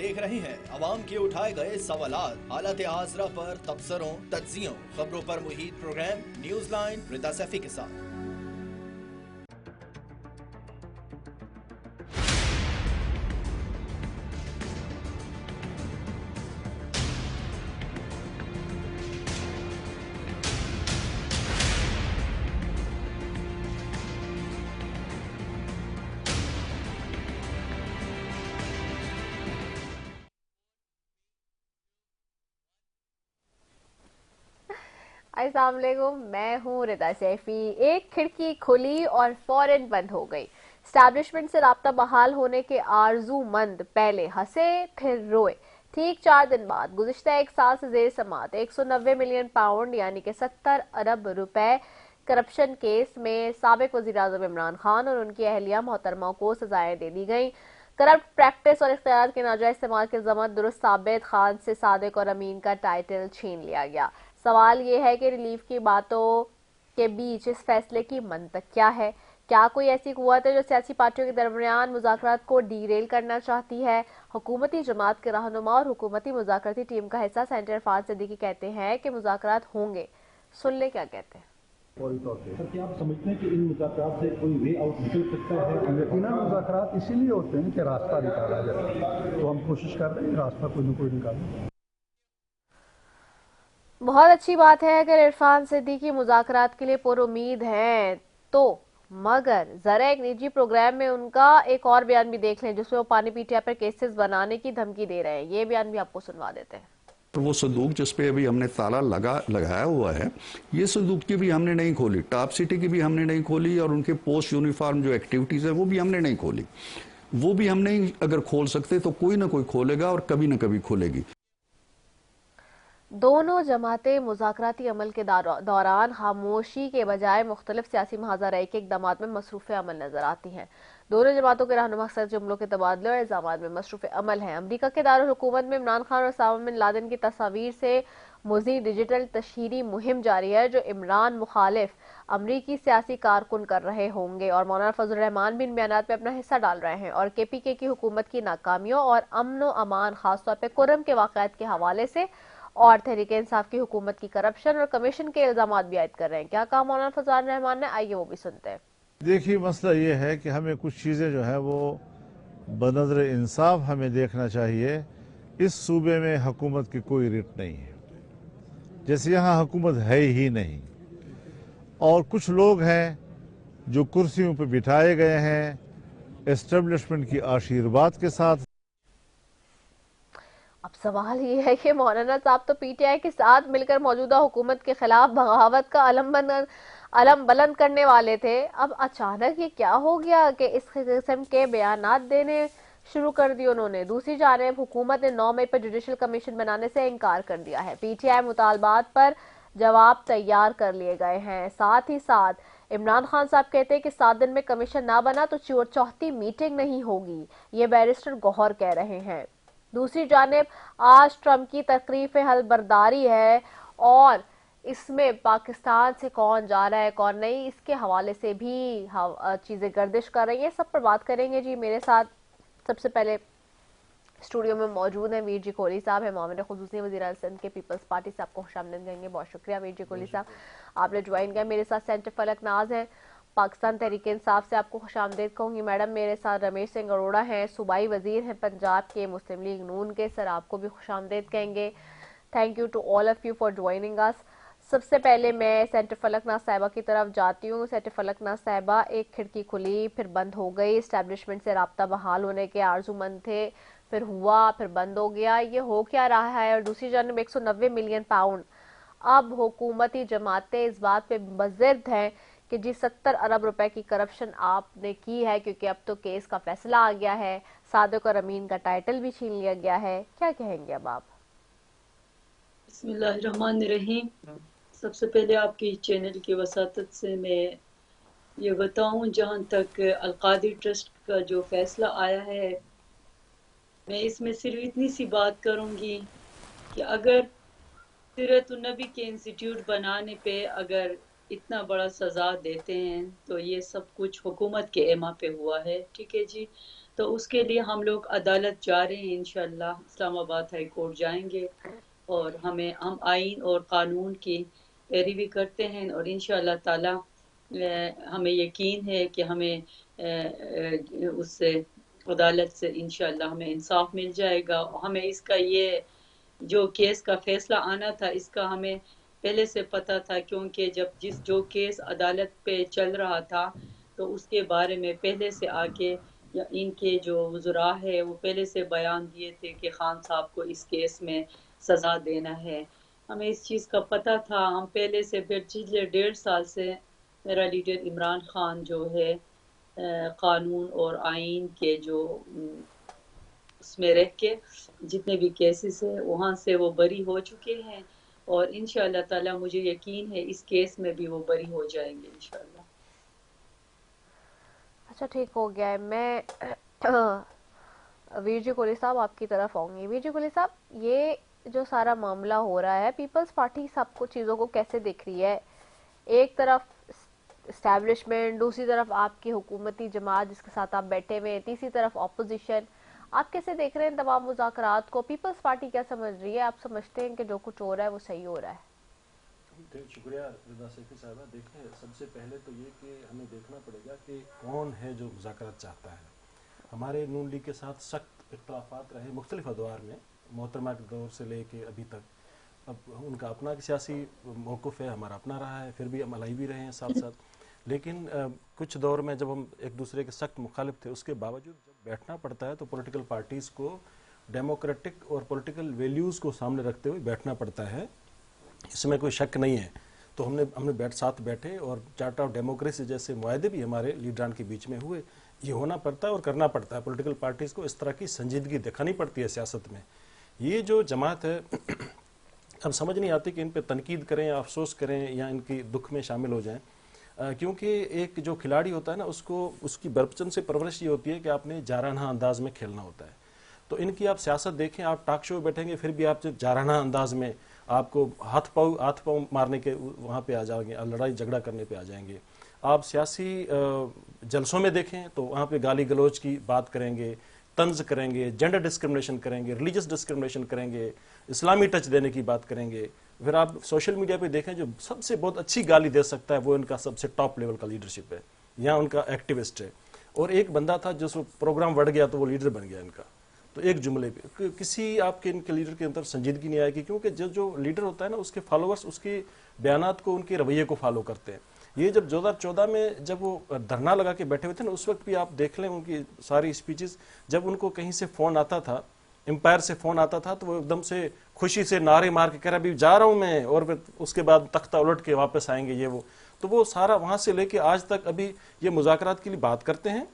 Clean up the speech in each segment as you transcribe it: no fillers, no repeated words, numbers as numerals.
देख रहे हैं अवाम के उठाए गए सवालात, हालत आसरा पर तबसरों, तज्जियों, खबरों पर मुहित प्रोग्राम न्यूज लाइन रिदा सैफी के साथ। अस्सलाम वालेकुम, मैं हूँ रिदा सैफी। एक खिड़की खुली और फौरन बंद हो गई। स्टैब्लिशमेंट से राब्ता बहाल होने के आरजूमंद पहले हंसे फिर रोए। ठीक 4 दिन बाद गुज़िश्ता एक साल से जेर समात 190 मिलियन पाउंड यानी कि 70 अरब रुपए करप्शन केस में साबिक वज़ीर आज़म इमरान खान और उनकी अहलिया मोहतरमा को सजाएं दे दी गई। करप्ट प्रैक्टिस और इख्तियार के नाजायज इस्तेमाल के जमात दुरुस्त साबित, खान से सादिक और अमीन का टाइटल छीन लिया गया। सवाल ये है कि रिलीफ की बातों के बीच इस फैसले की मंतक क्या है? क्या कोई ऐसी कुव्वत है जो सियासी पार्टियों के दरमियान मुज़ाकरात को डीरेल करना चाहती है? हुकूमती जमात के रहनुमा और हुकूमती मुज़ाकराती टीम का हिस्सा सेनेटर इरफान सिद्दीकी कहते हैं कि मुज़ाकरात होंगे। सुन ले क्या कहते हैं। फौरी तौर पे सर, क्या आप समझते हैं कि इन मुज़ाकरात से कोई वे आउट निकल सकता है? यकीनन मुज़ाकरात इसीलिए होते हैं कि रास्ता निकाला जाए, तो हम कोशिश कर रहे हैं रास्ता कोई न कोई निकालें। बहुत अच्छी बात है अगर इरफान सिद्दीकी मुज़ाकरात के लिए पुरुमीद हैं तो, मगर जरा एक निजी प्रोग्राम में उनका एक और बयान भी देख लें जिसमें वो पानी पीटिया पर केसेस बनाने की धमकी दे रहे हैं। ये बयान भी आपको सुनवा देते हैं। वो संदूक जिस पे अभी हमने ताला लगाया हुआ है, ये संदूक की भी हमने नहीं खोली, टॉप सिटी की भी हमने नहीं खोली, और उनके पोस्ट यूनिफॉर्म जो एक्टिविटीज है वो भी हमने नहीं खोली। वो भी हम नहीं अगर खोल सकते तो कोई ना कोई खोलेगा और कभी ना कभी खोलेगी। दोनों जमातें मुज़ाकराती अमल के दौरान खामोशी के बजाय मुख्तलिफ सियासी महाज़ाराई के इक़दाम में मसरूफ़ अमल नजर आती हैं। दोनों जमातों के रहनुमा अक्सर जुमलों के तबादले और इल्ज़ाम में मसरूफ़ अमल हैं। अमरीका के दारुल हुकूमत में इमरान खान और उसामा बिन लादेन की तस्वीर से मज़ीद डिजिटल तशहीरी मुहिम जारी है जो इमरान मुखालिफ अमरीकी सियासी कारकुन कर रहे होंगे, और मौलाना फजल रहमान भी इन बयानात में अपना हिस्सा डाल रहे हैं। और KPK की हुकूमत की नाकामियों और अमन व अमान खासतौर पर कुर्रम के वाक़यात के हवाले से और तहरीक इंसाफ की हुकूमत की करप्शन और कमीशन के इल्जाम भी आयद कर रहे हैं। क्या कहा मौलाना फजल रहमान ने, आइए वो भी सुनते हैं। देखिए, मसला ये है कि हमें कुछ चीज़ें जो है वो बनज़र इंसाफ हमें देखना चाहिए। इस सूबे में हुकूमत की कोई रिट नहीं है, जैसे यहाँ हुकूमत है ही नहीं, और कुछ लोग हैं जो कुर्सियों पर बिठाए गए हैं एस्टेब्लिशमेंट की आशीर्वाद के साथ। अब सवाल ये है कि मौलाना साहब तो PTI के साथ मिलकर मौजूदा हुकूमत के खिलाफ बगावत का अलम बुलंद करने वाले थे। अब अचानक ये क्या हो गया कि इस किस्म के बयानात देने शुरू कर दिए उन्होंने। दूसरी जानिब हुकूमत ने 9 मई पर जुडिशल कमीशन बनाने से इनकार कर दिया है। PTI मुतालबात पर जवाब तैयार कर लिए गए हैं। साथ ही साथ इमरान खान साहब कहते हैं कि 7 दिन में कमीशन ना बना तो चौथी मीटिंग नहीं होगी। ये बैरिस्टर गौहर कह रहे हैं। दूसरी जानिब आज ट्रंप की तकरीफ हलबर्दारी है और इसमें पाकिस्तान से कौन जा रहा है कौन नहीं, इसके हवाले से भी चीज़ें गर्दिश कर रही हैं। सब पर बात करेंगे जी। मेरे साथ सबसे पहले स्टूडियो में मौजूद हैं वीर जी कोहली साहब, है मामले खुसूसी वज़ीर सिंध के पीपल्स पार्टी से। आपको खुशामदीद कहेंगे। बहुत शुक्रिया वीर जी कोहली साहब, आपने ज्वाइन किया। मेरे साथ सेंटर फलक नाज हैं पाकिस्तान तहरीक इंसाफ से, आपको खुशामदीद कहूँगी मैडम। मेरे साथ रमेश सिंह अरोड़ा हैं, सूबाई वजीर हैं पंजाब के मुस्लिम लीग नून के, सर आपको भी खुशामदीद कहेंगे। Thank you to all of you for joining us. सबसे पहले मैं सेंटर फलकनाज साहिबा की तरफ जाती हूँ। सेंटर फलकनाज साहिबा, एक खिड़की खुली फिर बंद हो गई। इस्टेब्लिशमेंट से राब्ता बहाल होने के आरजूमंद थे, फिर हुआ फिर बंद हो गया। ये हो क्या रहा है? और दूसरी जानब 190 मिलियन पाउंड। अब हुकूमती जमातें इस बात पे मुबज़्ज़िर हैं कि जी 70 अरब रुपए की करप्शन आपने की है, क्योंकि अब तो केस का फैसला आ गया है, सादिक और अमीन का टाइटल भी छीन लिया गया है। क्या कहेंगे अब आप? बिस्मिल्लाहिर्रहमानिर्रहीम। सबसे पहले आपकी चैनल की वसातत से मैं ये बताऊं, जहाँ तक अलकादी ट्रस्ट का जो फैसला आया है, मैं इसमें सिर्फ इतनी सी बात करूंगी कि अगर सीरतुन्नबी के इंस्टीट्यूट बनाने पे अगर इतना बड़ा सज़ा देते हैं तो ये सब कुछ हुकूमत के एमा पे हुआ है। ठीक है जी। तो उसके लिए हम लोग अदालत जा रहे हैं, इंशाल्लाह इस्लामाबाद हाई कोर्ट जाएंगे और हम आइन और कानून की पैरवी करते हैं और इंशाल्लाह ताला हमें यकीन है कि हमें उससे अदालत से इंशाल्लाह हमें इंसाफ मिल जाएगा। हमें इसका ये जो केस का फैसला आना था इसका हमें पहले से पता था, क्योंकि जो केस अदालत पे चल रहा था तो उसके बारे में पहले से आके या इनके जो वज़रा है वो पहले से बयान दिए थे कि खान साहब को इस केस में सज़ा देना है। हमें इस चीज़ का पता था। हम पहले से पिछले 1.5 साल से मेरा लीडर इमरान खान जो है कानून और आइन के जो उसमें रह के जितने भी केसेस है वहाँ से वो बरी हो चुके हैं और इंशाअल्लाह ताला मुझे यकीन है इस केस में भी वो बरी हो जाएंगे इंशाअल्लाह। अच्छा, ठीक हो गया है। मैं वीर जी कोहली साहब आपकी तरफ आऊंगी। वीर जी कोहली साहब, ये जो सारा मामला हो रहा है, पीपल्स पार्टी सबको चीज़ों को कैसे देख रही है? एक तरफ एस्टैब्लिशमेंट, दूसरी तरफ आपकी हुकूमती जमात जिसके साथ आप बैठे हुए हैं, तीसरी तरफ ऑपोजिशन। आप कैसे देख रहे हैं तमाम मुज़ाकरात को? पीपल्स पार्टी क्या समझ रही है? आप समझते हैं कि जो कुछ हो रहा है वो सही हो रहा है? शुक्रिया रिदा सैफी साहबा। देखें, सबसे पहले तो ये कि हमें देखना पड़ेगा कि कौन है जो मुज़ाकरात चाहता है। हमारे नून लीग के साथ सख्त इख्तलाफात रहे मुख्तलिफ अदवार में, मोहतरमा के दौर से लेके अभी तक। अब उनका अपना सियासी मौक़िफ़ है, हमारा अपना रहा है, फिर भी हम अलाई भी रहे हैं साथ साथ। लेकिन कुछ दौर में जब हम एक दूसरे के सख्त मुखालिफ थे, उसके बावजूद जब बैठना पड़ता है तो पॉलिटिकल पार्टीज़ को डेमोक्रेटिक और पॉलिटिकल वैल्यूज़ को सामने रखते हुए बैठना पड़ता है, इसमें कोई शक नहीं है। तो हमने साथ बैठे और चार्टर ऑफ डेमोक्रेसी जैसे मुआहदे भी हमारे लीडरान के बीच में हुए। ये होना पड़ता है और करना पड़ता है। पॉलिटिकल पार्टीज़ को इस तरह की संजीदगी दिखानी पड़ती है सियासत में। ये जो जमात है अब समझ नहीं आती कि इन पे तनकीद करें या अफसोस करें या इनकी दुख में शामिल हो जाएं, क्योंकि एक जो खिलाड़ी होता है ना, उसको उसकी बचपन से परवरिश ये होती है कि आपने जाराना अंदाज में खेलना होता है। तो इनकी आप सियासत देखें, आप टॉक शो बैठेंगे फिर भी आप जाराना अंदाज में आपको हाथ पाँव मारने के वहाँ पे आ जाएंगे, लड़ाई झगड़ा करने पे आ जाएंगे। आप सियासी जलसों में देखें तो वहाँ पे गाली गलौज की बात करेंगे, तंज करेंगे, जेंडर डिस्क्रिमिनेशन करेंगे, रिलीजियस डिस्क्रिमिनेशन करेंगे, इस्लामी टच देने की बात करेंगे। फिर आप सोशल मीडिया पे देखें, जो सबसे बहुत अच्छी गाली दे सकता है वो इनका सबसे टॉप लेवल का लीडरशिप है या उनका एक्टिविस्ट है। और एक बंदा था जो प्रोग्राम बढ़ गया तो वो लीडर बन गया इनका। तो एक जुमले पे किसी आपके इनके लीडर के अंदर संजीदगी नहीं आएगी, क्योंकि जो लीडर होता है ना, उसके फॉलोअर्स उसके बयानात को, उनके रवैये को फॉलो करते हैं। ये जब 2014 में जब वो धरना लगा के बैठे हुए थे ना, उस वक्त भी आप देख लें उनकी सारी स्पीचेस, जब उनको कहीं से फ़ोन आता था, एम्पायर से फ़ोन आता था, तो वो एकदम से खुशी से नारे मार के कह रहा अभी जा रहा हूँ मैं, और फिर उसके बाद तख्ता उलट के वापस आएंगे ये वो। तो वो सारा वहाँ से लेके आज तक अभी ये मुज़ाकरात के लिए बात करते हैं,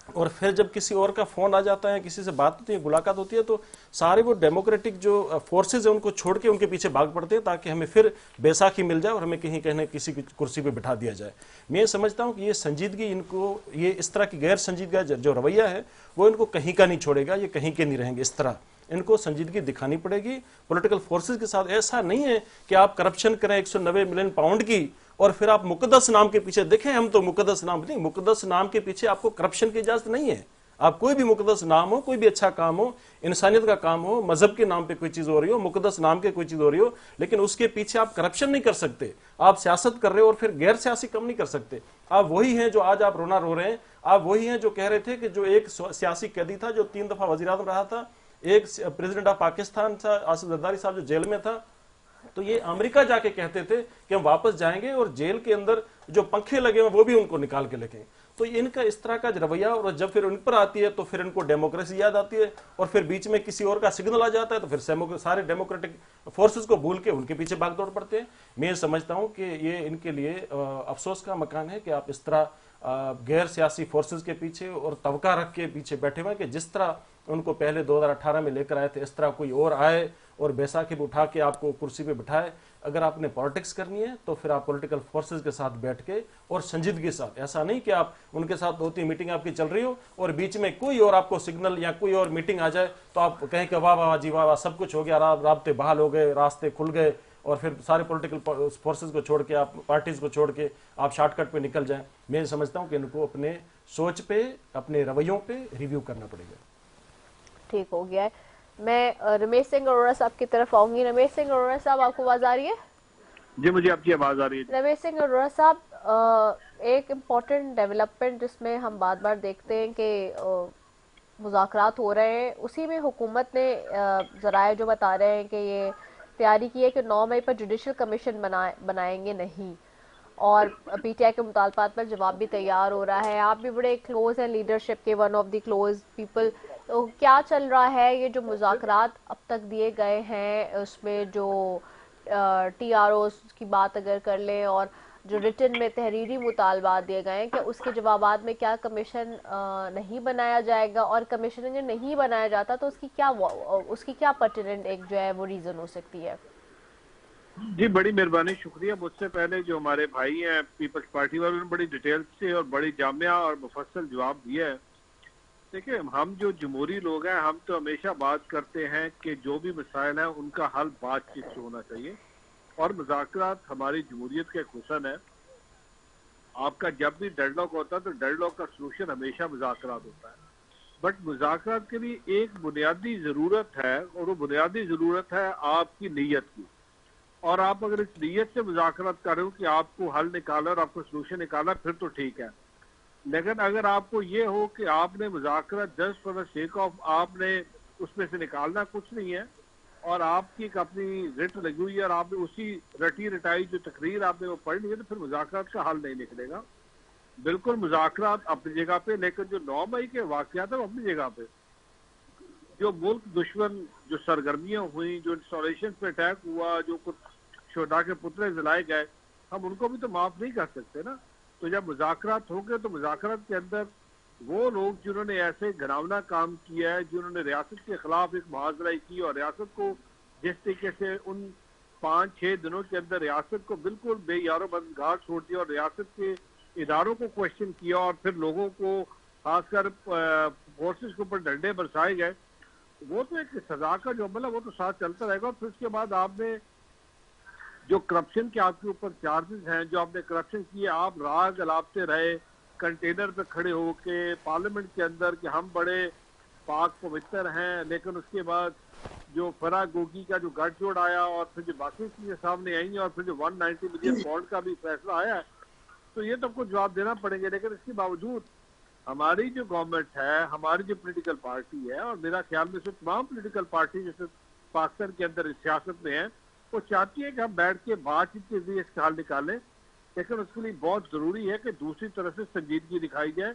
और फिर जब किसी और का फ़ोन आ जाता है, किसी से बात होती है, मुलाकात होती है, तो सारे वो डेमोक्रेटिक जो फोर्सेज हैं उनको छोड़ के उनके पीछे भाग पड़ते हैं ताकि हमें फिर बैसाखी मिल जाए और हमें कहीं कहने किसी की कुर्सी पे बिठा दिया जाए। मैं समझता हूँ कि ये संजीदगी, इनको ये इस तरह की गैर संजीदगी जो रवैया है वो इनको कहीं का नहीं छोड़ेगा, ये कहीं के नहीं रहेंगे। इस तरह इनको संजीदगी दिखानी पड़ेगी पॉलिटिकल फोर्सेज के साथ। ऐसा नहीं है कि आप करप्शन करें 190 मिलियन पाउंड की और फिर आप मुकद्दस नाम के पीछे देखें। हम तो मुकद्दस नाम नहीं, मुकद्दस नाम के पीछे आपको करप्शन की इजाजत नहीं है। आप कोई भी मुकद्दस नाम हो, कोई भी अच्छा काम हो, इंसानियत का काम हो, मजहब के नाम पे कोई चीज हो रही हो, मुकद्दस नाम के कोई चीज हो रही हो, लेकिन उसके पीछे आप करप्शन नहीं कर सकते। आप सियासत कर रहे हो और फिर गैर सियासी कम नहीं कर सकते। आप वही हैं जो आज आप रोना रो रहे हैं। आप वही हैं जो कह रहे थे कि जो एक सियासी कैदी था जो 3 दफा वज़ीर-ए-आज़म रहा था, एक प्रेसिडेंट ऑफ पाकिस्तान था आसिफ जरदारी साहब जो जेल में था, तो ये अमेरिका जाके कहते थे कि हम वापस जाएंगे और जेल के अंदर जो पंखे लगे हैं वो भी उनको निकाल के लेंगे। तो इनका इस तरह का रवैया, और जब फिर उन पर आती है तो फिर इनको डेमोक्रेसी याद आती है, और फिर बीच में किसी और का सिग्नल आ जाता है तो फिर सारे डेमोक्रेटिक फोर्सेस को भूल के उनके पीछे भाग दौड़ पड़ते हैं। मैं समझता हूं कि ये इनके लिए अफसोस का मकान है कि आप इस तरह गैर सियासी फोर्सेस के पीछे और तवक्का रख के पीछे बैठे हुए हैं कि जिस तरह उनको पहले 2018 में लेकर आए थे, इस तरह कोई और आए और बैसाखी पे उठा के आपको कुर्सी पे बिठाए। अगर आपने पॉलिटिक्स करनी है तो फिर आप पॉलिटिकल फोर्सेस के साथ बैठ के और संजीदगी के साथ, ऐसा नहीं कि आप उनके साथ 2-3 मीटिंग आपकी चल रही हो और बीच में कोई और आपको सिग्नल या कोई और मीटिंग आ जाए तो आप कहें कि वाह वाह जी वाह वाह, सब कुछ हो गया, रास्ते बहाल हो गए, रास्ते खुल गए, और फिर सारे पॉलिटिकल फोर्सेस को छोड़ के, आप पार्टीज को छोड़ के आप शॉर्टकट पे निकल जाएं। मैं समझता हूं कि इनको अपने सोच पे, अपने रवैयों पे रिव्यू करना पड़ेगा। ठीक हो गया है। मैं रमेश सिंह अरोड़ा साहब की तरफ आऊंगी। रमेश सिंह अरोड़ा साहब, आपको आवाज आ रही है? जी, मुझे आपकी आवाज आ रही है। रमेश सिंह अरोड़ा साहब, एक इम्पॉर्टेंट डेवलपमेंट जिसमें हम बार बार देखते हैं कि मुज़ाकरात हो रहे हैं, उसी में हुकूमत ने ज़राए जो बता रहे हैं कि ये तैयारी की है कि 9 मई पर जुडिशल कमीशन बनाएंगे नहीं, और पीटीआई के मुतालबात पर जवाब भी तैयार हो रहा है। आप भी बड़े क्लोज हैं लीडरशिप के, one of the close people. तो क्या चल रहा है? ये जो मुज़ाकरात अब तक दिए गए हैं, उसमें जो TROs की बात अगर कर लें, और जो रिटन में तहरीरी मुतालबात दिए गए हैं, कि उसके जवाबात में क्या कमीशन नहीं बनाया जाएगा, और कमीशन अगर नहीं बनाया जाता तो उसकी क्या पर्टिनेंट एक जो है वो रीज़न हो सकती है? जी, बड़ी मेहरबानी, शुक्रिया। मुझसे पहले जो हमारे भाई हैं पीपल्स पार्टी वाले, उन्होंने बड़ी डिटेल से और बड़ी जामिया और मुफस्सल जवाब दिया है। देखिए, हम जो जमहूरी लोग हैं, हम तो हमेशा बात करते हैं कि जो भी मसाइल हैं उनका हल बातचीत से होना चाहिए, और मुज़ाकरात हमारी जमहूरियत का एक हुस्न है। आपका जब भी डेडलॉक होता है तो डेडलॉक का सलूशन हमेशा मुज़ाकरात होता है, बट मुज़ाकरात के लिए एक बुनियादी ज़रूरत है, और वो बुनियादी ज़रूरत है आपकी नीयत की। और आप अगर इस नीयत से मुज़ाकरात कर रहे हो कि आपको हल निकाला और आपको सलूशन निकाला, फिर तो ठीक है। लेकिन अगर आपको ये हो कि आपने मुज़ाकरात just for the sake of, आपने उसमें से निकालना कुछ नहीं है, और आपकी एक अपनी रिट लगी हुई है, और आपने उसी रटी रटाई जो तकरीर आपने वो पढ़ ली है, तो फिर मुज़ाकरात का हल नहीं निकलेगा। बिल्कुल मुज़ाकरात अपनी जगह पे, लेकिन जो 9 मई के वाक़यात है वो अपनी जगह पे। जो मुल्क दुश्मन जो सरगर्मियां हुई, जो इंस्टॉलेशन पे अटैक हुआ, जो कुछ शोधा के पुतले जलाए गए, हम उनको भी तो माफ नहीं कर सकते ना। तो जब मुज़ाकरात होंगे तो मुज़ाकरात के अंदर वो लोग जिन्होंने ऐसे घिनौना काम किया है, जिन्होंने रियासत के खिलाफ एक मुहाजरा की, और रियासत को जिस तरीके से उन 5-6 दिनों के अंदर रियासत को बिल्कुल बेयारो बंदगार छोड़ दिया, और रियासत के इदारों को क्वेश्चन किया, और फिर लोगों को खासकर फोर्सेस के ऊपर डंडे बरसाए गए, वो तो एक सजा का जो अमल है वो तो साथ चलता रहेगा। फिर उसके बाद आपने जो करप्शन के आपके ऊपर चार्जेस हैं, जो आपने करप्शन किए, आप राह गलापते रहे कंटेनर पे खड़े होके पार्लियामेंट के अंदर कि हम बड़े पाक पवित्र हैं, लेकिन उसके बाद जो फरा गोगी का जो गठजोड़ आया, और फिर जो बाकी चीजें सामने आई, और फिर जो 190 मिलियन बॉन्ड का भी फैसला आया, तो ये तो आपको जवाब देना पड़ेगा। लेकिन इसके बावजूद हमारी जो गवर्नमेंट है, हमारी जो पोलिटिकल पार्टी है, और मेरा ख्याल में से तमाम पोलिटिकल पार्टी जैसे पाकिस्तान के अंदर सियासत में है, वो चाहती है कि हम बैठ के बातचीत के जरिए इसका हल निकालें। लेकिन उसके लिए बहुत जरूरी है कि दूसरी तरफ से संजीदगी दिखाई जाए।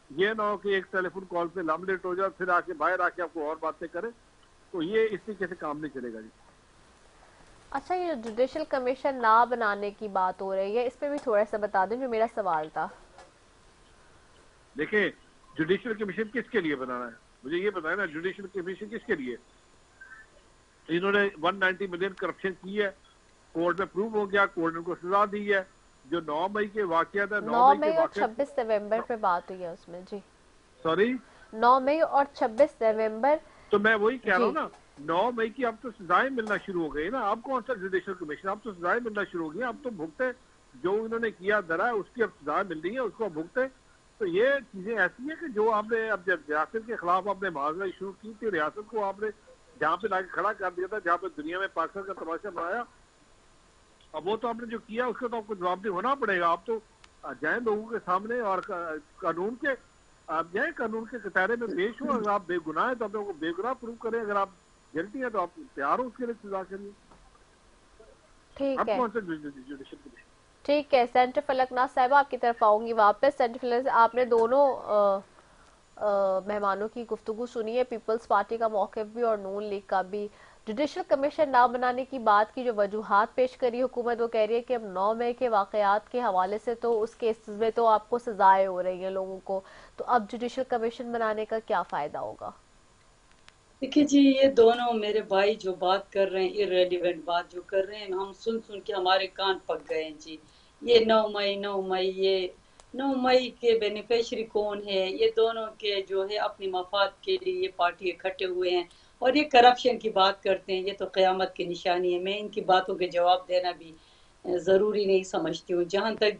ये ना हो कि एक टेलीफोन कॉल पे लामलेट हो जाए, फिर आके बाहर आके आपको और बातें करें, तो ये इस तरीके से काम नहीं चलेगा जी। अच्छा, ये जुडिशल कमीशन ना बनाने की बात हो रही है, इस पे भी थोड़ा सा बता दें, जो मेरा सवाल था। देखिए, जुडिशल कमीशन किसके लिए बनाना है, मुझे ये बताया ना, जुडिशल कमीशन किसके लिए? इन्होंने 190 मिलियन करप्शन की है, कोर्ट में प्रूव हो गया, कोर्ट ने उनको सजा दी है। जो 9 मई के वाकया था, 9 मई और 26 नवंबर पे बात हुई है उसमें जी। सॉरी, 9 मई और 26 नवंबर। तो मैं वही कह रहा हूँ ना, 9 मई की अब तो सजाएं मिलना शुरू हो गई ना। अब कौन सा जुडिशल कमीशन, अब तो सजाएं मिलना शुरू हो गई। अब तो भुगते, जो इन्होंने किया धरा है उसकी अब सजाएं मिल रही है, उसको भुगते। तो ये चीजें ऐसी है कि जो आपने अब जब रियासत के खिलाफ आपने मुआवजा शुरू की थी, रियासत को आपने जहाँ पे लाके खड़ा कर दिया था, जहाँ पे दुनिया में पाकिस्तान का तमाशा बनाया, अब वो तो आपने जो किया उसका तो आपको जवाबदेह होना पड़ेगा। आप तो जाए लोगों के सामने, और कानून के आप जाए, कानून के कतारे में पेश हो। अगर आप बेगुनाह है तो आप लोगों को बेगुनाह प्रूव करें, अगर आप गिल्टी है तो आप तैयार हो उसके लिए सजा के लिए। ठीक है, कौन सा जुडिशल कमीशन? ठीक है। सेंटर फलकनाथ साहब आपकी तरफ आऊंगी वापस। सेंटर फलक, आपने दोनों मेहमानों की गुफ्तगू सुनी है, पीपल्स पार्टी का मौक़िफ़ भी और नून लीग का भी। जुडिशल कमीशन ना बनाने की बात की जो वजूहात पेश करी हुकूमत, वो कह रही है कि अब 9 मई के वाक़यात के हवाले से तो उस केस में तो आपको सजाएं हो रही हैं लोगों को, तो अब जुडिशल कमीशन बनाने का क्या फ़ायदा होगा? देखिए जी, ये दोनों मेरे भाई जो बात कर रहे हैं, इररेलेवेंट बात जो कर रहे हैं, हम सुन सुन के हमारे कान पक गए हैं जी। ये 9 मई, ये 9 मई के बेनिफिशरी कौन है? ये दोनों के जो है अपनी मफाद के लिए ये पार्टी इकट्ठे हुए हैं। और ये करप्शन की बात करते हैं, ये तो क़यामत की निशानी है। मैं इनकी बातों के जवाब देना भी ज़रूरी नहीं समझती हूँ। जहाँ तक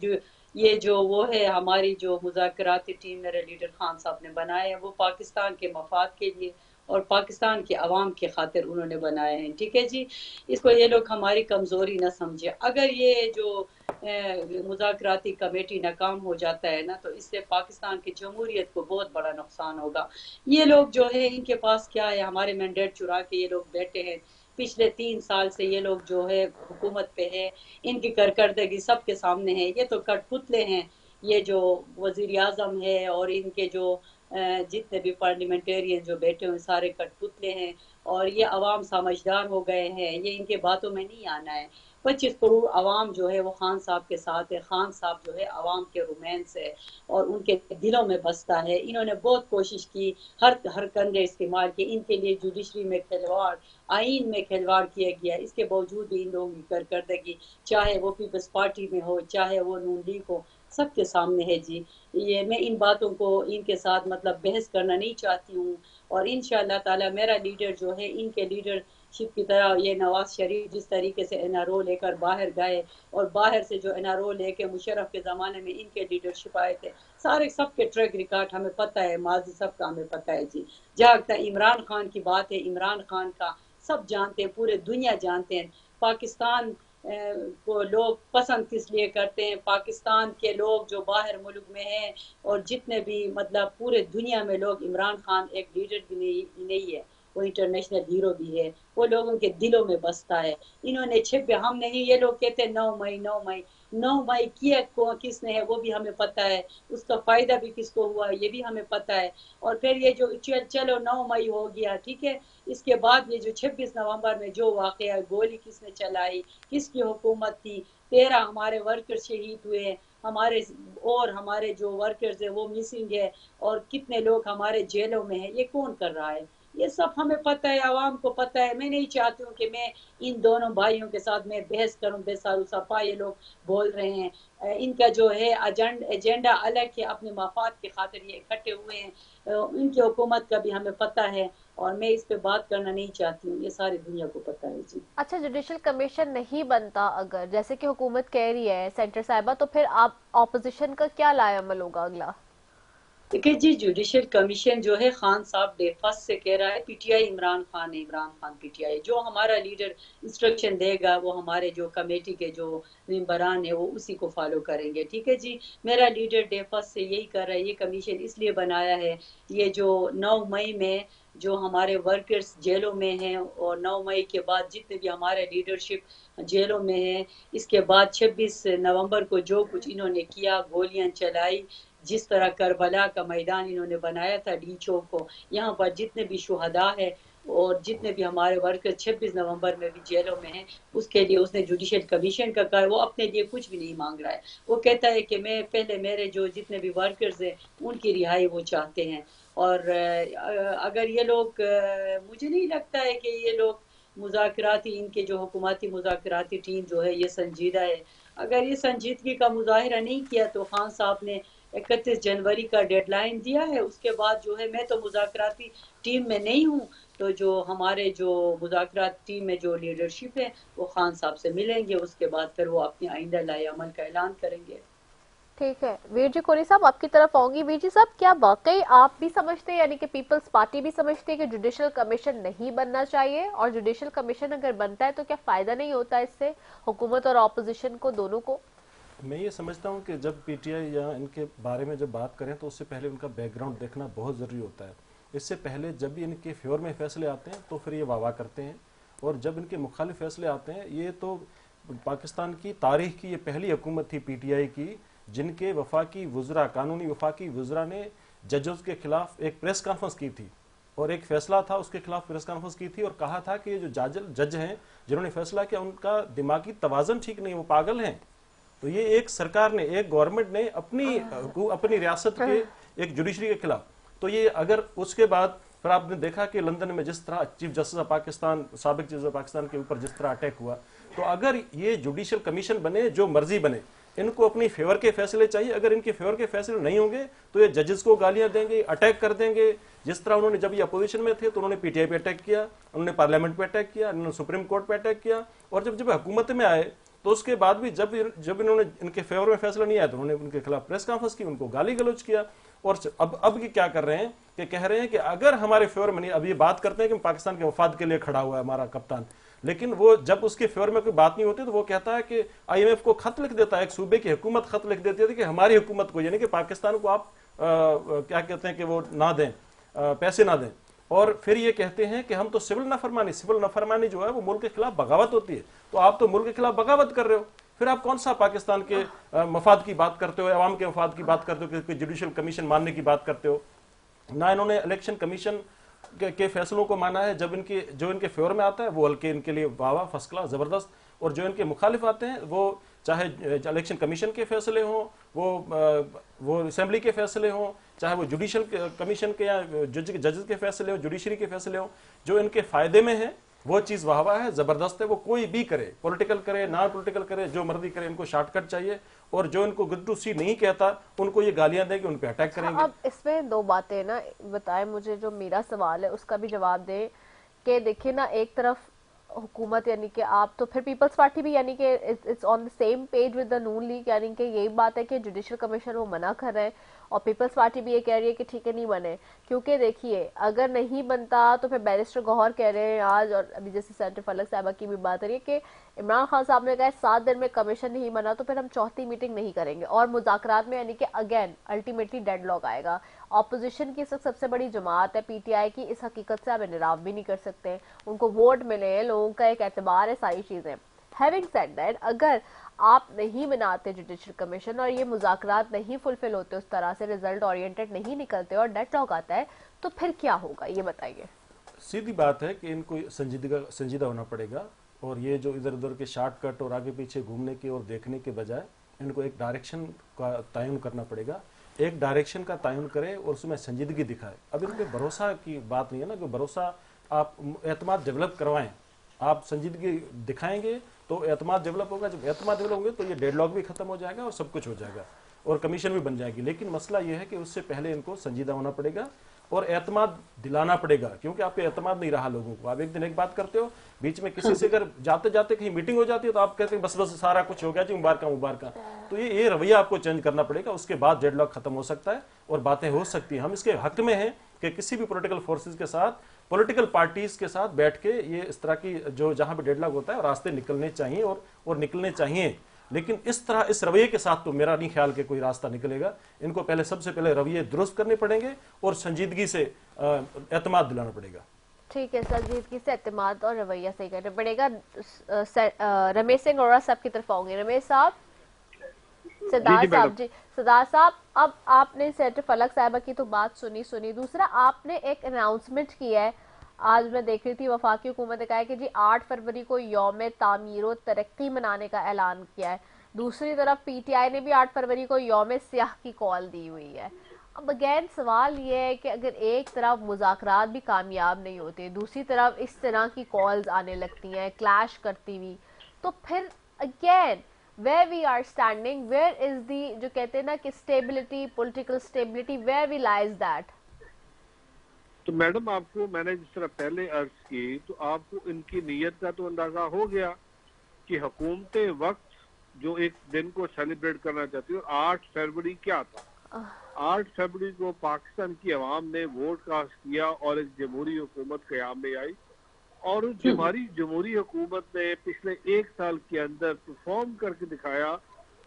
जो वो है, हमारी जो मुज़ाकराती टीम मेरे लीडर खान साहब ने बनाए हैं, वो पाकिस्तान के मफाद के लिए और पाकिस्तान के अवाम की खातिर उन्होंने बनाए हैं, ठीक है जी। इसको ये लोग हमारी कमज़ोरी ना समझे। अगर ये जो मुज़ाकराती कमेटी नाकाम हो जाता है ना, तो इससे पाकिस्तान की जमहूरियत को बहुत बड़ा नुकसान होगा। ये लोग जो है, इनके पास क्या है, हमारे मैंडेट चुरा के ये लोग बैठे हैं। पिछले 3 साल से ये लोग जो है हुकूमत पे है, इनकी कारकर्दगी सबके सामने है। ये तो कठपुतले हैं, ये जो वजीर आजम है और इनके जो जितने भी पार्लियामेंटेरियन जो बैठे हुए सारे कठपुतले हैं, और ये अवाम समझदार हो गए हैं, ये इनके बातों में नहीं आना है। 25 करोड़ अवाम जो है वो खान साहब के साथ है। खान साहब जो है अवाम के रोमांस है और उनके दिलों में बसता है। इन्होंने बहुत कोशिश की, हर कंधे इस्तेमाल किए, इनके लिए जुडिशरी में खिलवाड़, आइन में खिलवाड़ किया गया। इसके बावजूद भी इन लोगों की कारकर्दगी, चाहे वो पीपल्स पार्टी में हो, चाहे वो नून लीग हो, सबके सामने है जी। ये मैं इन बातों को इनके साथ मतलब बहस करना नहीं चाहती हूँ। और इंशाअल्लाह ताला मेरा लीडर जो है, इनके लीडरशिप की तरह ये नवाज शरीफ जिस तरीके से एनआरओ लेकर बाहर गए, और बाहर से जो एनआरओ लेके मुशर्रफ के ज़माने में इनके लीडरशिप आए थे, सारे सबके ट्रैक रिकॉर्ड हमें पता है, माजी सबका हमें पता है जी। जहाँ तक इमरान खान की बात है, इमरान खान का सब जानते हैं, पूरे दुनिया जानते हैं। पाकिस्तान को लोग पसंद किस लिए करते हैं, पाकिस्तान के लोग जो बाहर मुल्क में हैं और जितने भी मतलब पूरे दुनिया में लोग, इमरान खान एक लीडर भी नहीं है, वो इंटरनेशनल हीरो भी है, वो लोगों के दिलों में बसता है। इन्होंने छिप हम नहीं, ये लोग कहते हैं 9 मई किया किसने है वो भी हमें पता है, उसका फायदा भी किसको हुआ ये भी हमें पता है। और फिर ये जो चलो 9 मई हो गया, ठीक है, इसके बाद ये जो 26 नवंबर में जो वाकया, गोली किसने चलाई, किसकी हुकूमत थी, 13 हमारे वर्कर शहीद हुए, हमारे जो वर्कर्स है वो मिसिंग है, और कितने लोग हमारे जेलों में हैं, ये कौन कर रहा है, ये सब हमें पता है, आवाम को पता है। मैं नहीं चाहती हूँ कि मैं इन दोनों भाइयों के साथ मैं बहस करूँ, बेसारू सफा ये लोग बोल रहे हैं। इनका जो है एजेंडा अलग है, अपने मफाद की खातिर ये इकट्ठे हुए हैं। इनकी हुकूमत का भी हमें पता है और मैं इस पे बात करना नहीं चाहती हूँ, ये सारी दुनिया को पता है जी। अच्छा, जुडिशल कमीशन नहीं बनता अगर, जैसे कि हुकूमत कह रही है सेंटर साहिबा, तो फिर आप ऑपोजिशन का क्या लाएअमल होगा अगला? देखिए जी, जुडिशल कमीशन जो है खान साहब डे फर्स्ट से कह रहा है पीटीआई इमरान खान है, इमरान खान पीटीआई। जो हमारा लीडर इंस्ट्रक्शन देगा वो हमारे जो कमेटी के जो मेंबरान है वो उसी को फॉलो करेंगे, ठीक है जी। मेरा लीडर डे फर्स्ट से यही कर रहा है। ये कमीशन इसलिए बनाया है, ये जो 9 मई में जो हमारे वर्कर्स जेलों में हैं, और 9 मई के बाद जितने भी हमारे लीडरशिप जेलों में हैं, इसके बाद 26 नवंबर को जो कुछ इन्होंने किया, गोलियां चलाई, जिस तरह करबला का मैदान इन्होंने बनाया था डी चौक को, यहाँ पर जितने भी शुहदा है और जितने भी हमारे वर्कर 26 नवंबर में भी जेलों में हैं, उसके लिए उसने जुडिशल कमीशन का कहा। वो अपने लिए कुछ भी नहीं मांग रहा है, वो कहता है कि मैं पहले मेरे जो जितने भी वर्कर्स हैं उनकी रिहाई वो चाहते हैं। और अगर ये लोग, मुझे नहीं लगता है कि ये लोग मुज़ाकराती, इनके जो हुकूमती मुज़ाकराती टीम जो है ये संजीदा है। अगर ये संजीदगी का मुजाहिरा नहीं किया तो खान साहब ने 31 जनवरी का डेडलाइन दिया है, उसके बाद जो है, मैं तो मुज़ाकराती टीम में नहीं हूँ, तो जो हमारे जो मुज़ाकरात टीम में जो लीडरशिप है वो खान साहब से मिलेंगे, उसके बाद फिर वो अपनी आइंदा लाए अमल का ऐलान करेंगे। ठीक है, वीर जी कोहली साहब आपकी तरफ आऊंगी। वीर जी साहब, क्या वाकई आप भी समझते हैं, यानी कि पीपल्स पार्टी भी समझती है कि जुडिशल कमीशन नहीं बनना चाहिए, और जुडिशल कमीशन अगर बनता है तो क्या फायदा नहीं होता इससे हुकूमत और ऑपोजिशन को, दोनों को? मैं ये समझता हूँ कि जब पीटीआई या इनके बारे में जब बात करें तो उससे पहले उनका बैकग्राउंड देखना बहुत ज़रूरी होता है। इससे पहले जब भी इनके फेवर में फैसले आते हैं तो फिर ये वाह करते हैं, और जब इनके मुखालिफ फैसले आते हैं, ये तो पाकिस्तान की तारीख की ये पहली हुकूमत थी पीटीआई की जिनके वफाकी वुज़रा, कानूनी वफाकी वुज़रा ने जजेस के खिलाफ एक प्रेस कॉन्फ्रेंस की थी, और एक फैसला था उसके खिलाफ प्रेस कॉन्फ्रेंस की थी, और कहा था कि ये जो जज हैं जिन्होंने फैसला किया उनका दिमागी तवाज़न ठीक नहीं, वो पागल हैं। तो ये एक सरकार ने, एक गवर्नमेंट ने अपनी रियासत के एक जुडिशरी के खिलाफ, तो ये अगर उसके बाद फिर आपने देखा कि लंदन में जिस तरह चीफ जस्टिस ऑफ पाकिस्तान, साबिक चीफ जस्टिस ऑफ पाकिस्तान के ऊपर जिस तरह अटैक हुआ, तो अगर ये जुडिशल कमीशन बने, जो मर्जी बने, इनको अपनी फेवर के फैसले चाहिए। अगर इनके फेवर के फैसले नहीं होंगे तो ये जजेस को गालियां देंगे, अटैक कर देंगे। जिस तरह उन्होंने जब ये अपोजिशन में थे तो उन्होंने पीटीआई पे अटैक किया, उन्होंने पार्लियामेंट पे अटैक किया, उन्होंने सुप्रीम कोर्ट पे अटैक किया, और जब हुकूमत में आए तो उसके बाद भी जब इन्होंने इनके फेवर में फैसला नहीं आया तो उन्होंने उनके खिलाफ प्रेस कॉन्फ्रेंस की, उनको गाली गलौज किया। और अब ये क्या कर रहे हैं कि कह रहे हैं कि अगर हमारे फेवर में नहीं, अब ये बात करते हैं कि पाकिस्तान के वफाद के लिए खड़ा हुआ है हमारा कप्तान, लेकिन वो जब उसके फेवर में कोई बात नहीं होती तो वो कहता है कि आईएमएफ को खत लिख देता है, एक सूबे की हुकूमत खत लिख देती है कि हमारी हुकूमत को, यानी कि पाकिस्तान को आप क्या कहते हैं कि वो ना दें, पैसे ना दें। और फिर ये कहते हैं कि हम तो सिविल नफरमानी जो है वो मुल्क के खिलाफ बगावत होती है। तो आप तो मुल्क के खिलाफ बगावत कर रहे हो, फिर आप कौन सा पाकिस्तान के मफाद की बात करते हो, अवाम के मफाद की बात करते हो, कि जुडिशल कमीशन मानने की बात करते हो। ना इन्होंने इलेक्शन कमीशन के फैसलों को माना है। जब जो इनके फेवर में आता है वो हल्के इनके लिए वाह फर्स्ट क्लास जबरदस्त, और जो इनके मुखालिफ आते हैं वो चाहे इलेक्शन कमीशन के फैसले हों, वो असेंबली के फैसले हों, चाहे वो जुडिशल कमीशन के या जजेस के फैसले हो, जुडिशरी के फैसले हो, जो इनके फायदे में है वो चीज वाहवा है, जबरदस्त है। वो कोई भी करे, पॉलिटिकल करे, नॉन पॉलिटिकल करे, जो मर्जी करे, इनको शॉर्टकट चाहिए। और जो इनको गुड टू सी नहीं कहता उनको ये गालियां देंगे, उन पे अटैक करेंगे। अब इसमें दो बातें ना बताएं मुझे, जो मेरा सवाल है उसका भी जवाब दें कि देखिए ना, एक तरफ हुकूमत यानी कि आप तो फिर पीपल्स पार्टी भी यानी कि it's on the same page with the Noon league, यानी कि यही बात है कि जुडिशल कमीशन वो मना कर रहे हैं और पीपल्स पार्टी भी ये कह रही है कि ठीक है नहीं बने। क्योंकि देखिए अगर नहीं बनता तो फिर बैरिस्टर गौहर कह रहे हैं आज, और अभी जैसे सेनेटर फलक साहबा की भी बात हो रही है कि इमरान खान साहब ने कहा 7 दिन में कमीशन नहीं बना तो फिर हम चौथी मीटिंग नहीं करेंगे, और मुज़ाकरात में यानी कि अगेन अल्टीमेटली डेडलॉक आएगा। ऑपोजिशन की सबसे बड़ी जमात है पीटीआई की, इस हकीकत से आप इनराफ भी नहीं कर सकते, उनको वोट मिले हैं, लोगों का एक एतबार है, सारी चीजें। हैविंग सेड दैट, अगर आप नहीं बनाते जुडिशल कमीशन और ये मुज़ाकरात नहीं फुलफिल होते उस तरह से, रिजल्ट ओरिएंटेड नहीं निकलते और डेडलॉक आता है, तो फिर क्या होगा ये बताइए। सीधी बात है कि इनको संजीदा होना पड़ेगा, और ये जो इधर उधर के शॉर्टकट और आगे पीछे घूमने की और देखने के बजाय इनको एक डायरेक्शन का तयन करना पड़ेगा। एक डायरेक्शन का तयन करे और उसमें संजीदगी दिखाए। अब इनके भरोसा की बात नहीं है ना, कि भरोसा आप एतमाद डेवलप करवाएं, आप संजीदगी दिखाएंगे तो एतमाद डेवलप होगा। जब एतमाद डेवलप होंगे तो ये डेडलॉक भी खत्म हो जाएगा और सब कुछ हो जाएगा और कमीशन भी बन जाएगी। लेकिन मसला ये है कि उससे पहले इनको संजीदा होना पड़ेगा और एतमाद दिलाना पड़ेगा, क्योंकि आप पे एतमाद नहीं रहा लोगों को। आप एक दिन एक बात करते हो, बीच में किसी से अगर जाते जाते कहीं मीटिंग हो जाती है तो आप कहते हैं बस सारा कुछ हो गया जी, मुबारक। तो ये रवैया आपको चेंज करना पड़ेगा, उसके बाद डेडलॉक खत्म हो सकता है और बातें हो सकती हैं। हम इसके हक में हैं कि किसी भी पॉलिटिकल फोर्सेस के साथ, पॉलिटिकल पार्टीज के साथ बैठ के ये इस तरह की जो जहां भी डेडलॉक होता है रास्ते निकलने चाहिए और निकलने चाहिए। लेकिन इस तरह इस रवैये के साथ तो मेरा नहीं ख्याल कि कोई रास्ता निकलेगा। इनको पहले सबसे पहले रवैये दुरुस्त करने पड़ेंगे और संजीदगी से एतमाद दिलाना पड़ेगा। ठीक है, संजीदगी से एतमाद और रवैया सही करना पड़ेगा। रमेश सिंह अरोड़ा साहब की तरफ आऊंगे। रमेश साहब, सरदार साहब जी, सरदार साहब, अब आपने सेनेटर फलक साहबा की तो बात सुनी, दूसरा आपने एक अनाउंसमेंट किया है, आज मैं देख रही थी वफाकी हुकूमत ने कहा है कि जी 8 फरवरी को यौम तामीर तरक्की मनाने का ऐलान किया है। दूसरी तरफ पीटीआई ने भी 8 फरवरी को यौम सियाह की कॉल दी हुई है। अब अगेन सवाल ये है कि अगर एक तरफ मुज़ाकरात भी कामयाब नहीं होते, दूसरी तरफ इस तरह की कॉल्स आने लगती हैं क्लैश करती हुई, तो फिर again where we are standing, where is the जो कहते हैं ना कि stability, political stability, where we lies that? तो मैडम आपको मैंने जिस तरह पहले अर्ज की, तो आपको इनकी नीयत का तो अंदाजा हो गया कि हुकूमत वक्त जो एक दिन को सेलिब्रेट करना चाहती है। और 8 फरवरी क्या था? 8 फरवरी को पाकिस्तान की अवाम ने वोट कास्ट किया और एक जमहूरी हुकूमत क़याम में आई, और उस हमारी जमहूरी हुकूमत ने पिछले 1 साल के अंदर परफॉर्म करके दिखाया।